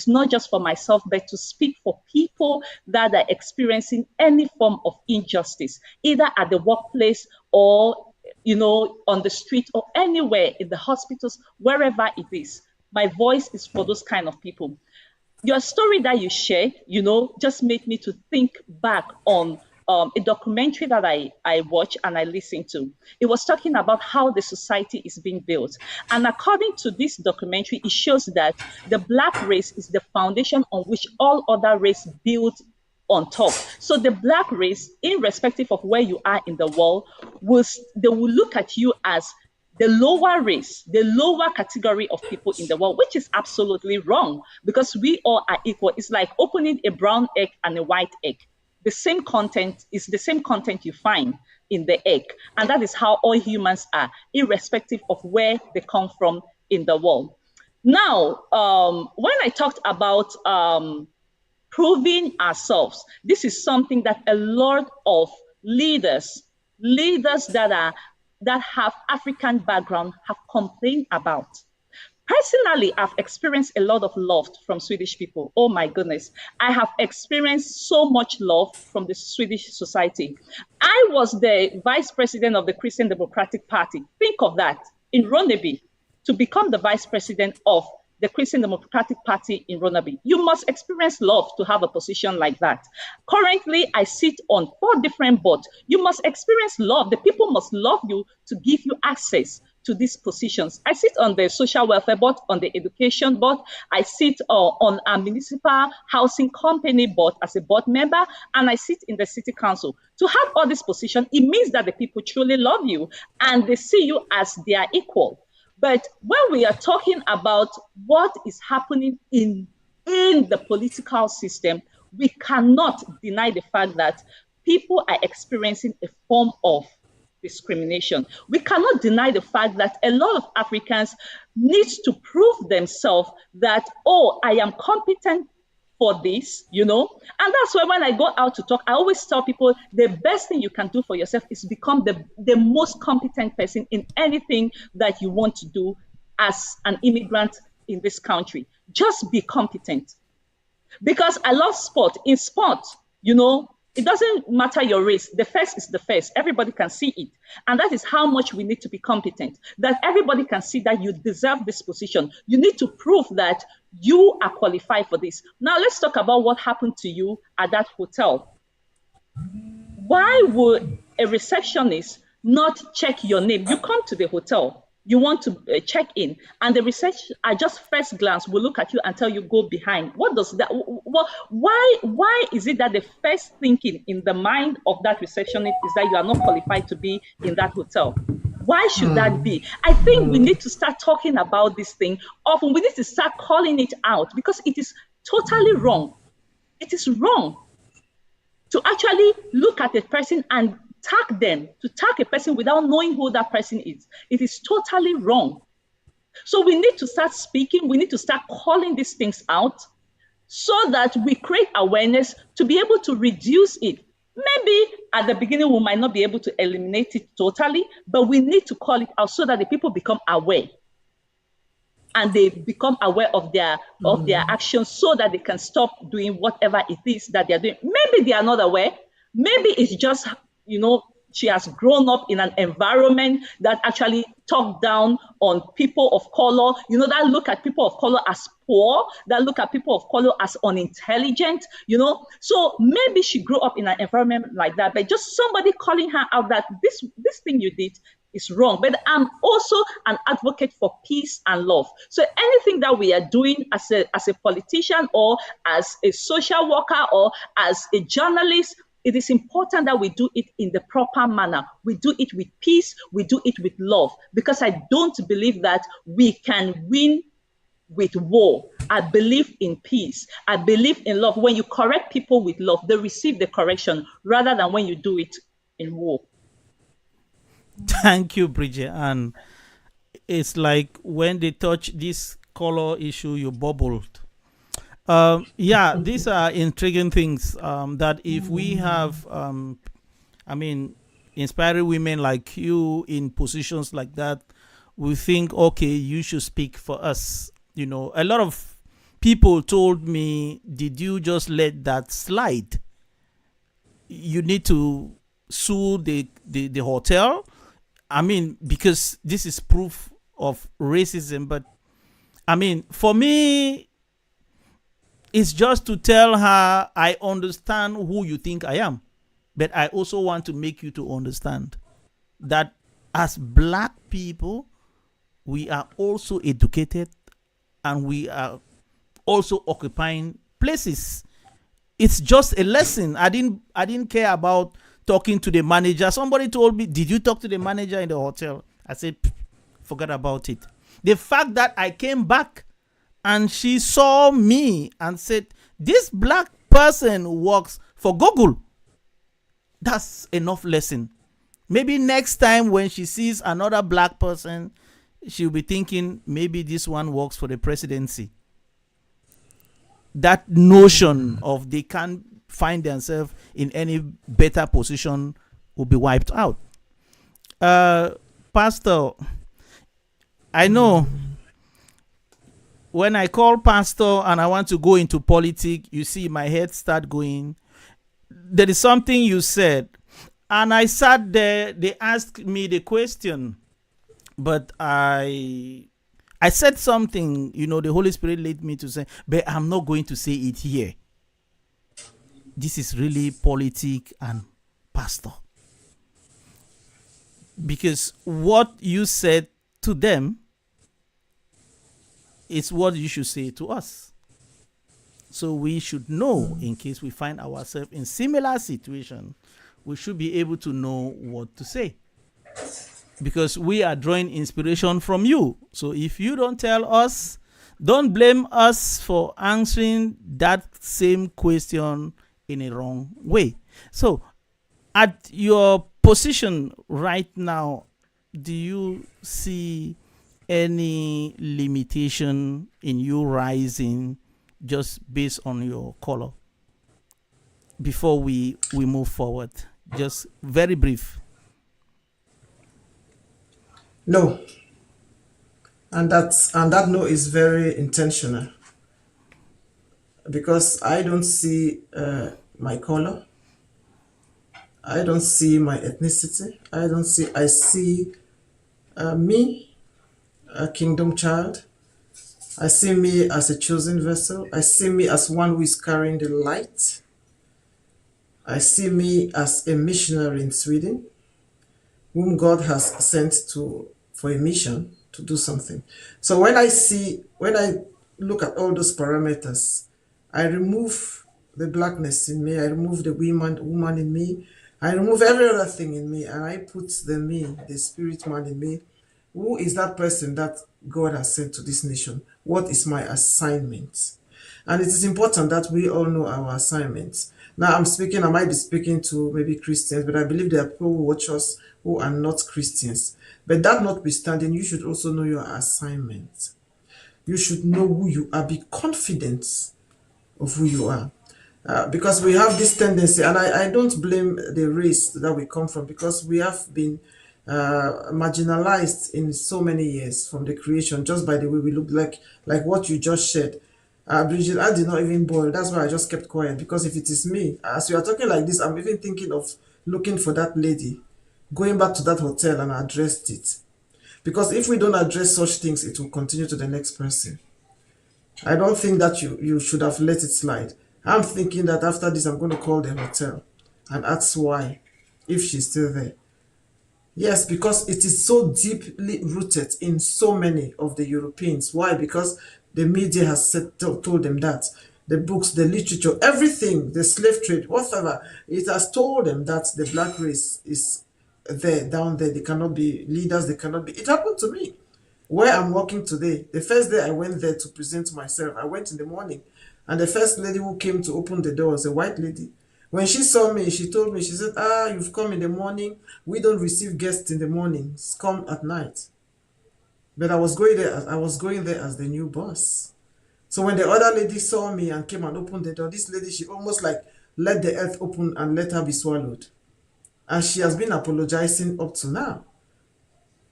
not just for myself, but to speak for people that are experiencing any form of injustice, either at the workplace or on the street or anywhere in the hospitals, wherever it is. My voice is for those kind of people. Your story that you shared, just made me to think back on a documentary that I watched and I listened to. It was talking about how the society is being built. And according to this documentary, it shows that the black race is the foundation on which all other race build on top. So the black race, irrespective of where you are in the world, they will look at you as the lower race, the lower category of people in the world, which is absolutely wrong, because we all are equal. It's like opening a brown egg and a white egg. The same content is the same content you find in the egg. And that is how all humans are, irrespective of where they come from in the world. Now, when I talked about proving ourselves, this is something that a lot of leaders that are that have African background have complained about. Personally, I've experienced a lot of love from Swedish people. Oh my goodness. I have experienced so much love from the Swedish society. I was the vice president of the Christian Democratic Party. Think of that, in Ronneby, to become the vice president of the Christian Democratic Party in Ronneby. You must experience love to have a position like that. Currently, I sit on 4 different boards. You must experience love. The people must love you to give you access to these positions. I sit on the social welfare board, on the education board. I sit on a municipal housing company board as a board member, and I sit in the city council. To have all these positions, it means that the people truly love you and they see you as their equal. But when we are talking about what is happening in the political system, we cannot deny the fact that people are experiencing a form of discrimination. We cannot deny the fact that a lot of Africans need to prove themselves that, oh, I am competent for this, And that's why when I go out to talk, I always tell people the best thing you can do for yourself is become the most competent person in anything that you want to do as an immigrant in this country. Just be competent. Because I love sport. In sport, it doesn't matter your race. The first is the first. Everybody can see it. And that is how much we need to be competent, that everybody can see that you deserve this position. You need to prove that you are qualified for this. Now, let's talk about what happened to you at that hotel. Why would a receptionist not check your name? You come to the hotel. You want to check in, and the research, at just first glance, will look at you and tell you go behind. What does that? Why is it that the first thinking in the mind of that receptionist is that you are not qualified to be in that hotel? Why should that be? I think we need to start talking about this thing often. We need to start calling it out because it is totally wrong. It is wrong to actually look at a person and to tag a person without knowing who that person is. It is totally wrong. So we need to start speaking. We need to start calling these things out so that we create awareness to be able to reduce it. Maybe at the beginning, we might not be able to eliminate it totally, but we need to call it out so that the people become aware. And they become aware of their actions so that they can stop doing whatever it is that they're doing. Maybe they are not aware. Maybe it's just she has grown up in an environment that actually talk down on people of color, that look at people of color as poor, that look at people of color as unintelligent, So maybe she grew up in an environment like that, but just somebody calling her out that this thing you did is wrong. But I'm also an advocate for peace and love. So anything that we are doing as a politician or as a social worker or as a journalist, it is important that we do it in the proper manner. We do it with peace. We do it with love. Because I don't believe that we can win with war. I believe in peace. I believe in love. When you correct people with love, they receive the correction rather than when you do it in war. Thank you, Bridget. And it's like when they touch this color issue, you bubbled. These are intriguing things that if we have, inspiring women like you in positions like that, we think, okay, you should speak for us. A lot of people told me, did you just let that slide? You need to sue the hotel. Because this is proof of racism. But, for me, it's just to tell her, I understand who you think I am, but I also want to make you to understand that as Black people, we are also educated and we are also occupying places. It's just a lesson. I didn't care about talking to the manager. Somebody told me, did you talk to the manager in the hotel? I said, forget about it. The fact that I came back and she saw me and said, this Black person works for Google. That's enough lesson. Maybe next time when she sees another Black person, she'll be thinking, maybe this one works for the presidency. That notion of they can't find themselves in any better position will be wiped out. Pastor, I know when I call pastor and I want to go into politics, you see my head start going. There is something you said, and I sat there. They asked me the question, but I said something. The Holy Spirit led me to say, but I'm not going to say it here. This is really politic and pastor, because what you said to them is what you should say to us. So we should know, in case we find ourselves in similar situation, we should be able to know what to say, because we are drawing inspiration from you. So if you don't tell us, don't blame us for answering that same question in a wrong way. So at your position right now, do you see any limitation in you rising just based on your color? Before we move forward, just very brief. No. And that no is very intentional, because I don't see my color. I don't see my ethnicity. I see me, a kingdom child. I see me as a chosen vessel. I see me as one who is carrying the light. I see me as a missionary in Sweden, whom God has sent for a mission to do something. So when I look at all those parameters, I remove the blackness in me, I remove the woman in me, I remove every other thing in me, and I put the spirit man in me. Who is that person that God has sent to this nation? What is my assignment? And it is important that we all know our assignments. Now I might be speaking to maybe Christians, but I believe there are people who watch us who are not Christians. But that notwithstanding, you should also know your assignment. You should know who you are. Be confident of who you are. Because we have this tendency, and I don't blame the race that we come from, because we have been marginalized in so many years from the creation, just by the way we look, like what you just shared. Bridget, I did not even boil. That's why I just kept quiet, because if it is me, as you are talking like this, I'm even thinking of looking for that lady, going back to that hotel and addressed it. Because if we don't address such things, it will continue to the next person. I don't think that you should have let it slide. I'm thinking that after this, I'm going to call the hotel and ask why, if she's still there. Yes, because it is so deeply rooted in so many of the Europeans. Why? Because the media has told them that. The books, the literature, everything, the slave trade, whatever, it has told them that the black race is there, down there. They cannot be leaders, they cannot be. It happened to me. Where I'm working today, the first day I went there to present myself, I went in the morning, and the first lady who came to open the door was a white lady. When she saw me, she told me, she said, you've come in the morning. We don't receive guests in the mornings. Come at night. But I was going there as the new boss. So when the other lady saw me and came and opened the door, this lady, she almost like let the earth open and let her be swallowed. And she has been apologizing up to now.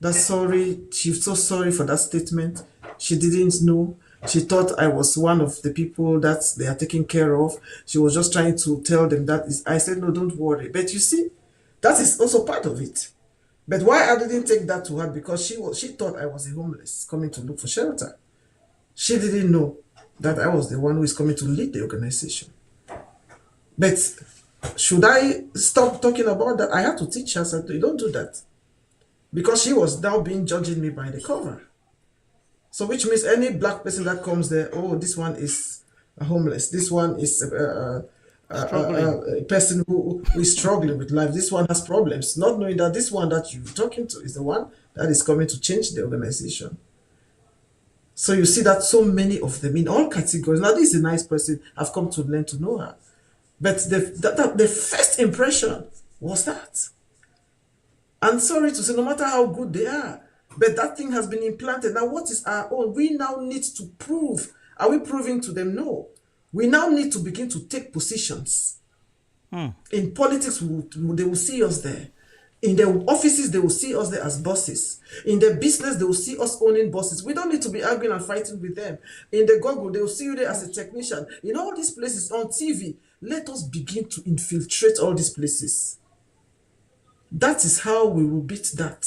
That's sorry. She's so sorry for that statement. She didn't know. She thought I was one of the people that they are taking care of. She was just trying to tell them that. I said, no, don't worry. But you see, that is also part of it. But why I didn't take that to her? Because she thought I was a homeless coming to look for shelter. She didn't know that I was the one who is coming to lead the organization. But should I stop talking about that? I had to teach her something. Don't do that. Because she was now judging me by the cover. So which means any black person that comes there, oh, this one is homeless. This one is a person who is struggling with life. This one has problems. Not knowing that this one that you're talking to is the one that is coming to change the organization. So you see that so many of them in all categories. Now this is a nice person. I've come to learn to know her. But the first impression was that. And sorry to say, no matter how good they are, but that thing has been implanted. Now, what is our own? We now need to prove. Are we proving to them? No. We now need to begin to take positions. In politics, they will see us there. In their offices, they will see us there as bosses. In their business, they will see us owning bosses. We don't need to be arguing and fighting with them. In the Google, they will see you there as a technician. In all these places on TV, let us begin to infiltrate all these places. That is how we will beat that.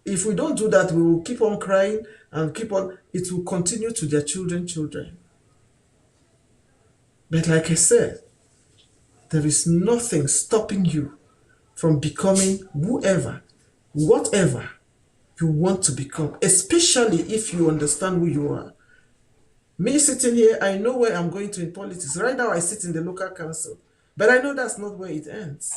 If we don't do that, we will keep on crying and keep on, it will continue to their children. But like I said, there is nothing stopping you from becoming whoever, whatever you want to become, especially if you understand who you are. Me sitting here, I know where I'm going to in politics. Right now, I sit in the local council, but I know that's not where it ends.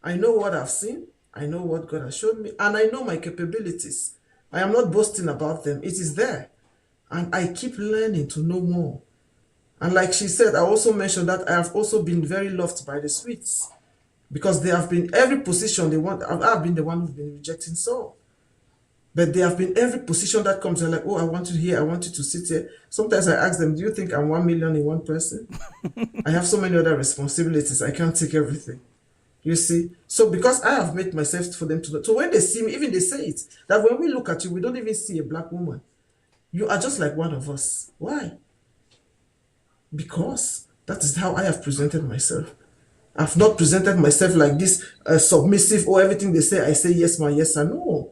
I know what I've seen, I know what God has shown me, and I know my capabilities. I am not boasting about them, it is there. And I keep learning to know more. And like she said, I also mentioned that I have also been very loved by the Swedes because they have been every position they want. I've been the one who's been rejecting so. But they have been every position that comes, they're like, oh, I want you here, I want you to sit here. Sometimes I ask them, do you think I'm 1 million in one person? I have so many other responsibilities, I can't take everything. You see? So because I have made myself for them to know. So when they see me, even they say it, that when we look at you, we don't even see a black woman. You are just like one of us. Why? Because that is how I have presented myself. I've not presented myself like this submissive, or everything they say, I say yes, my yes, and no.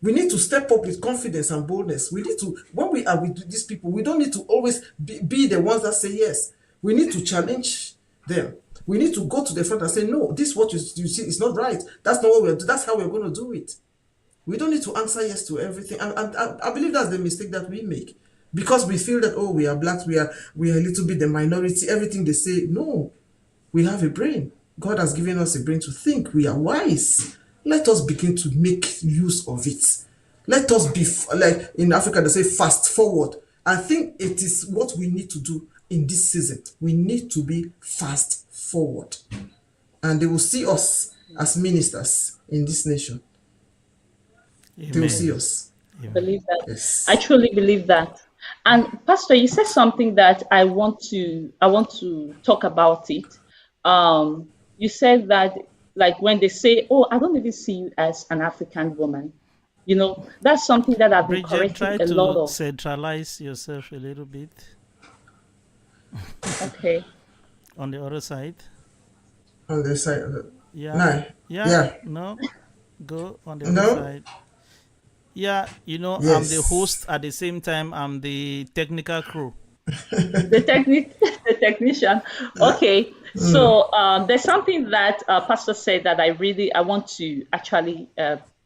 We need to step up with confidence and boldness. We need to, when we are with these people, we don't need to always be the ones that say yes. We need to challenge them. We need to go to the front and say, no, this what you see is not right. That's not what we're doing. That's how we're going to do it. We don't need to answer yes to everything. And I believe that's the mistake that we make. Because we feel that, oh, we are blacks, we are a little bit the minority, everything they say. No, we have a brain. God has given us a brain to think. We are wise. Let us begin to make use of it. Let us be, like in Africa, they say fast forward. I think it is what we need to do in this season. We need to be fast forward. And they will see us as ministers in this nation. They will see Amen. us. Believe that. Yes. I truly believe that. And Pastor, you said something that I want to talk about it. You said that, like, when they say, "Oh, I don't even see you as an African woman," that's something that I've been Bridget, correcting try a lot to of. centralize yourself a little bit Okay. on the other side. On the side of it. Yeah. No. Yeah. Yeah. No. Go on the other No. side. Yeah, I'm the host Yes. at the same time I'm the technical crew. The the technician. Okay, so there's something that Pastor said that I want to actually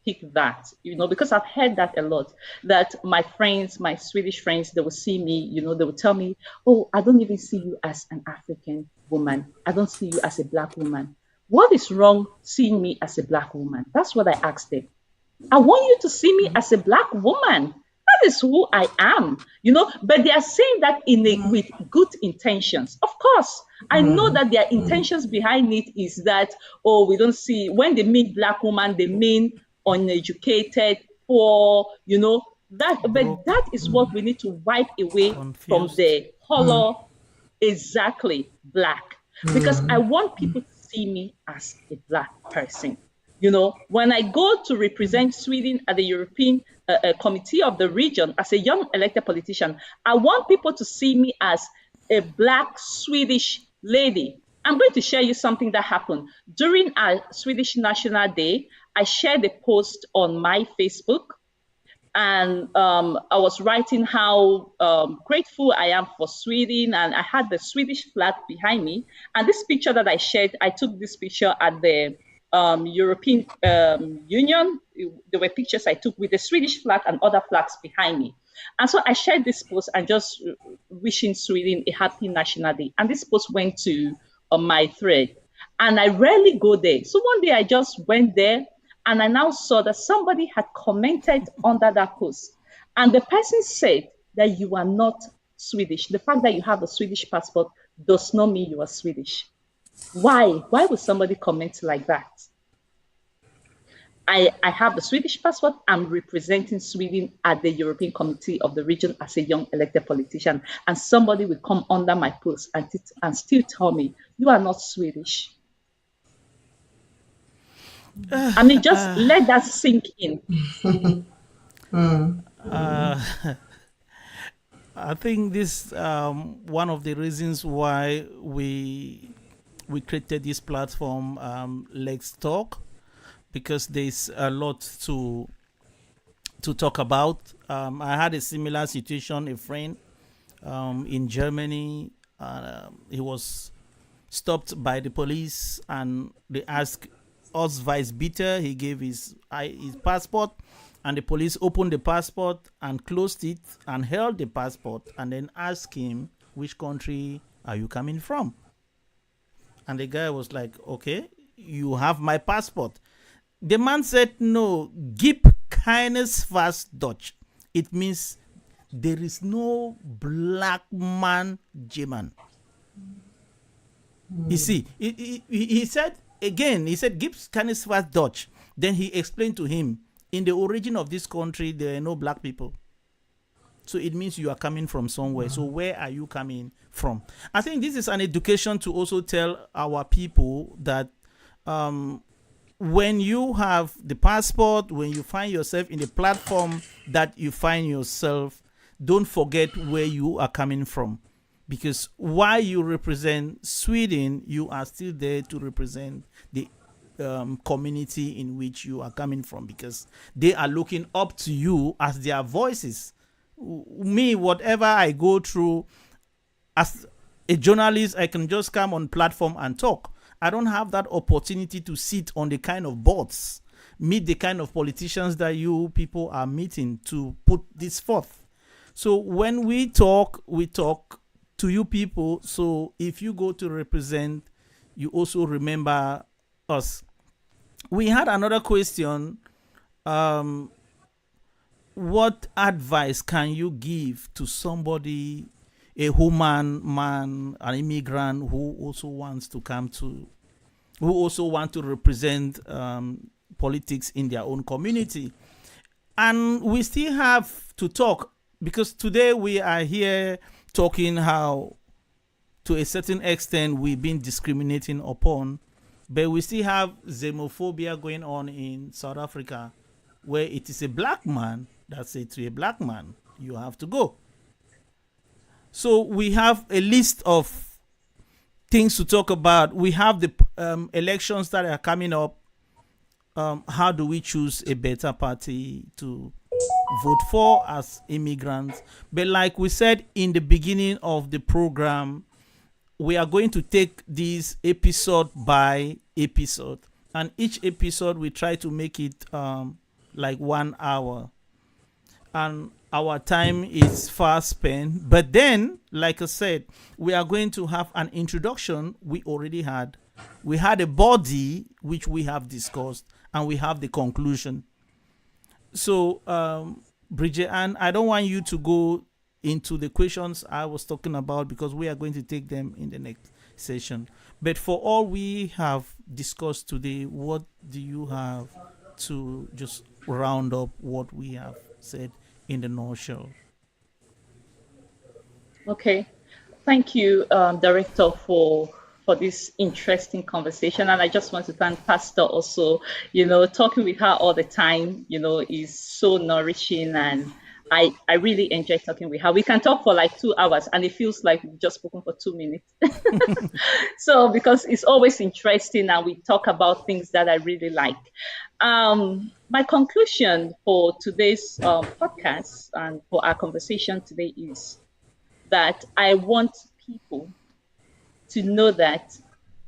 pick that, because I've heard that a lot. That my friends, my Swedish friends, they will see me, they will tell me, "Oh, I don't even see you as an African woman. I don't see you as a black woman. What is wrong seeing me as a black woman?" That's what I asked them. I want you to see me as a black woman. That is who I am, But they are saying that with good intentions. Of course, I know that their intentions behind it is that, oh, we don't see, when they mean black woman, they mean uneducated, poor, but Broke, that is what we need to wipe away from confused. the color. Exactly, black, because I want people to see me as a black person. When I go to represent Sweden at the European Committee of the Region as a young elected politician, I want people to see me as a black Swedish lady. I'm going to share you something that happened during our Swedish National Day. I shared a post on my Facebook, and I was writing how grateful I am for Sweden, and I had the Swedish flag behind me. And this picture that I shared, I took this picture at the European Union. There were pictures I took with the Swedish flag and other flags behind me. And so I shared this post and just wishing Sweden a happy National Day. And this post went to my thread. And I rarely go there. So one day I just went there, and I now saw that somebody had commented under that post. And the person said that you are not Swedish. The fact that you have a Swedish passport does not mean you are Swedish. Why? Why would somebody comment like that? I have the Swedish passport. I'm representing Sweden at the European Committee of the Region as a young elected politician. And somebody will come under my post and still tell me, you are not Swedish. I mean, just let that sink in. Uh, I think this one of the reasons why we created this platform, Let's Talk, because there's a lot to talk about. I had a similar situation. A friend in Germany, he was stopped by the police, and they asked us vice beater. He gave his passport, and the police opened the passport and closed it and held the passport, and then asked him, which country are you coming from? And the guy was like, okay, you have my passport. The man said, no, gib keines was Dutch. It means there is no black man German. You see, he said again, he said, gib keines was Dutch. Then he explained to him, in the origin of this country, there are no black people. So it means you are coming from somewhere. So where are you coming from? I think this is an education to also tell our people that when you have the passport, when you find yourself in the platform that you find yourself, don't forget where you are coming from. Because while you represent Sweden, you are still there to represent the community in which you are coming from, because they are looking up to you as their voices. Me, whatever I go through as a journalist, I can just come on platform and talk. I don't have that opportunity to sit on the kind of boards, meet the kind of politicians that you people are meeting to put this forth. So when we talk to you people. So if you go to represent, you also remember us. We had another question. What advice can you give to somebody, a human man, an immigrant who also wants to who also want to represent politics in their own community? And we still have to talk, because today we are here talking how, to a certain extent, we've been discriminating upon, but we still have xenophobia going on in South Africa, where it is a black man that says to a black man, you have to go. So we have a list of things to talk about. We have the elections that are coming up. How do we choose a better party to vote for as immigrants? But like we said in the beginning of the program, we are going to take this episode by episode, and each episode we try to make it like 1 hour, and our time is fast spent. But then, like I said, we are going to have an introduction. We had a body which we have discussed, and we have the conclusion. So Bridget Ann, I don't want you to go into the questions I was talking about, because we are going to take them in the next session. But for all we have discussed today, what do you have to just round up what we have said in the nutshell? Okay. Thank you, Director, for this interesting conversation. And I just want to thank Pastor also. Talking with her all the time, is so nourishing, and I really enjoy talking with her. We can talk for like 2 hours, and it feels like we've just spoken for 2 minutes. So, because it's always interesting, and we talk about things that I really like. My conclusion for today's podcast and for our conversation today is that I want people to know that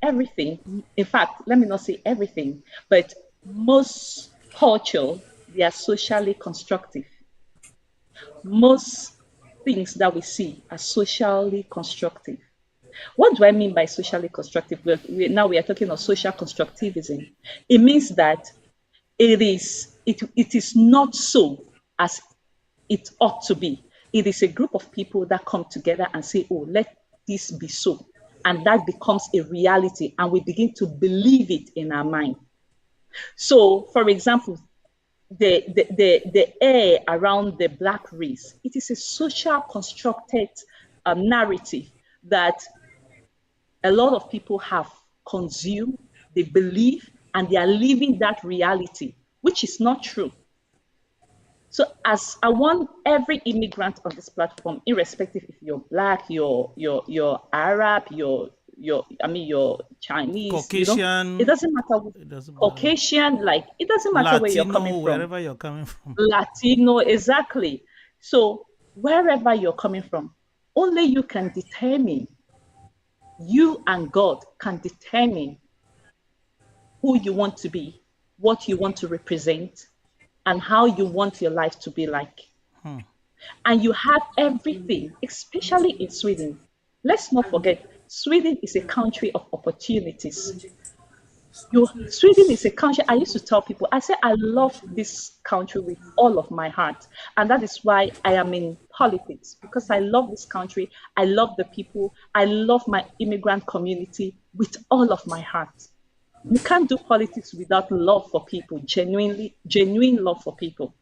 everything, in fact, let me not say everything, but most culture, they are socially constructive. Most things that we see are socially constructive. What do I mean by socially constructive? Now we are talking of social constructivism. It means that it is not so as it ought to be. It is a group of people that come together and say, oh, let this be so. And that becomes a reality, and we begin to believe it in our mind. So, for example, the air around the Black race, it is a social constructed narrative that a lot of people have consumed, they believe, and they are living that reality, which is not true. So as I want every immigrant on this platform, irrespective if you're black, you're Arab, you're Chinese, it Caucasian, doesn't matter, it doesn't matter. Caucasian, like it doesn't matter where you're coming Latino, from. wherever you're coming from. Latino, exactly. So wherever you're coming from, only you can determine, you and God can determine who you want to be, what you want to represent, and how you want your life to be like. And you have everything, especially in Sweden. Let's not forget, Sweden is a country of opportunities. Sweden is a country. I used to tell people, I say, I love this country with all of my heart. And that is why I am in politics, because I love this country. I love the people. I love my immigrant community with all of my heart. You can't do politics without love for people, genuine love for people.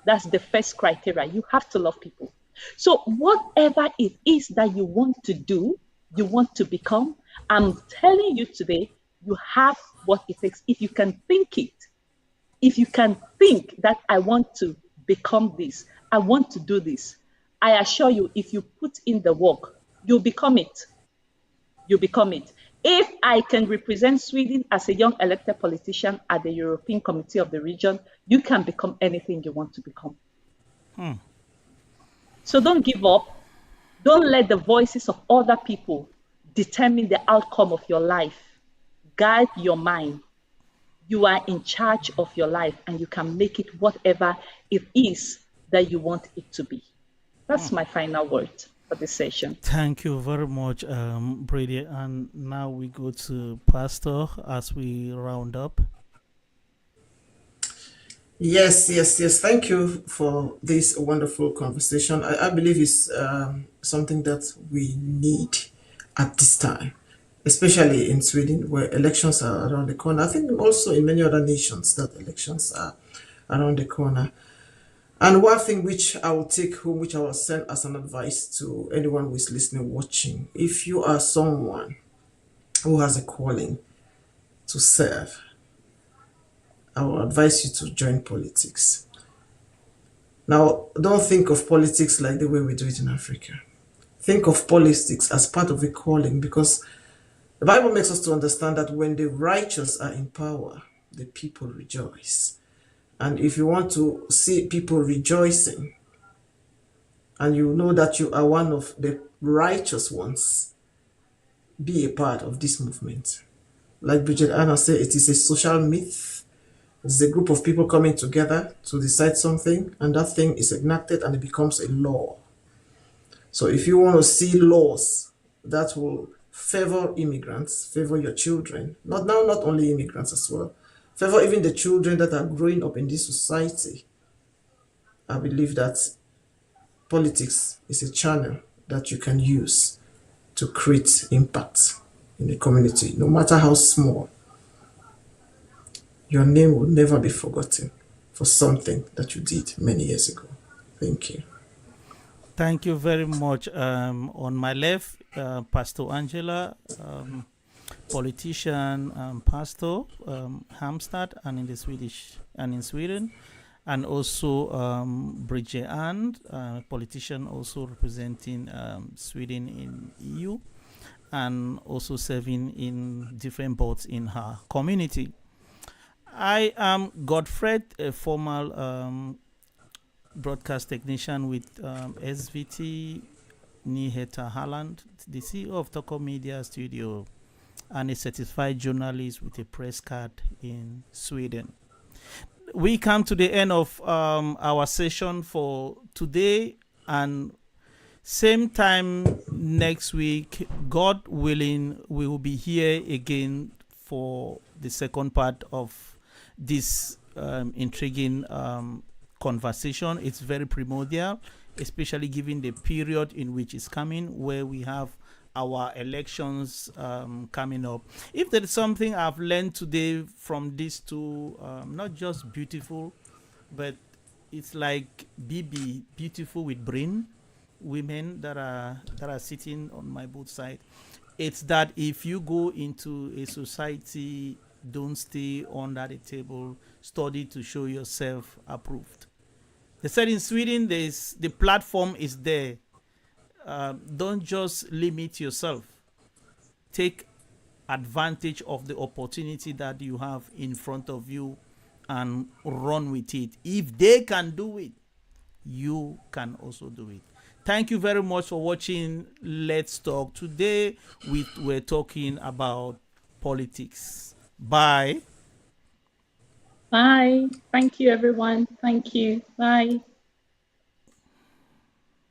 That's the first criteria. You have to love people. So, whatever it is that you want to do, you want to become, I'm telling you today, you have what it takes. If you can think it, if you can think that I want to become this, I want to do this, I assure you, if you put in the work, you'll become it. You become it. If I can represent Sweden as a young elected politician at the European Committee of the Region, you can become anything you want to become. So don't give up. Don't let the voices of other people determine the outcome of your life. Guide your mind. You are in charge of your life and you can make it whatever it is that you want it to be. That's my final word for this session. Thank you very much, Brady. And now we go to Pastor as we round up. Yes, yes, yes. Thank you for this wonderful conversation. I believe it's something that we need at this time, especially in Sweden, where elections are around the corner. I think also in many other nations that elections are around the corner. And one thing which I will take home, which I will send as an advice to anyone who is listening, watching, if you are someone who has a calling to serve, I will advise you to join politics. Now, don't think of politics like the way we do it in Africa. Think of politics as part of a calling, because the Bible makes us to understand that when the righteous are in power, the people rejoice. And if you want to see people rejoicing, and you know that you are one of the righteous ones, be a part of this movement. Like Bridget Anna said, it is a social myth. It's a group of people coming together to decide something, and that thing is enacted and it becomes a law. So if you want to see laws that will favor immigrants, favor your children, not only immigrants as well, favor even the children that are growing up in this society, I believe that politics is a channel that you can use to create impact in the community, no matter how small. Your name will never be forgotten for something that you did many years ago. Thank you. Thank you very much. On my left, Pastor Angela, politician, pastor, Hamstad, and in the Swedish and in Sweden, and also Bridget Ann, politician also representing Sweden in EU, and also serving in different boards in her community. I am Godfred, a former broadcast technician with SVT Nyheter Holland, the CEO of Toko Media Studio, and a certified journalist with a press card in Sweden. We come to the end of our session for today, and same time next week, God willing, we will be here again for the second part of this intriguing conversation. It's very primordial, especially given the period in which it's coming, where we have our elections coming up. If there is something I've learned today from these two, not just beautiful, but it's like BB, beautiful with brain, women that are sitting on my both side. It's that if you go into a society Don't stay under the table. Study to show yourself approved. They said in Sweden, the platform is there. Don't just limit yourself. Take advantage of the opportunity that you have in front of you and run with it. If they can do it, you can also do it. Thank you very much for watching Let's Talk. Today we're talking about politics. Bye. Bye. Thank you, everyone. Thank you. Bye.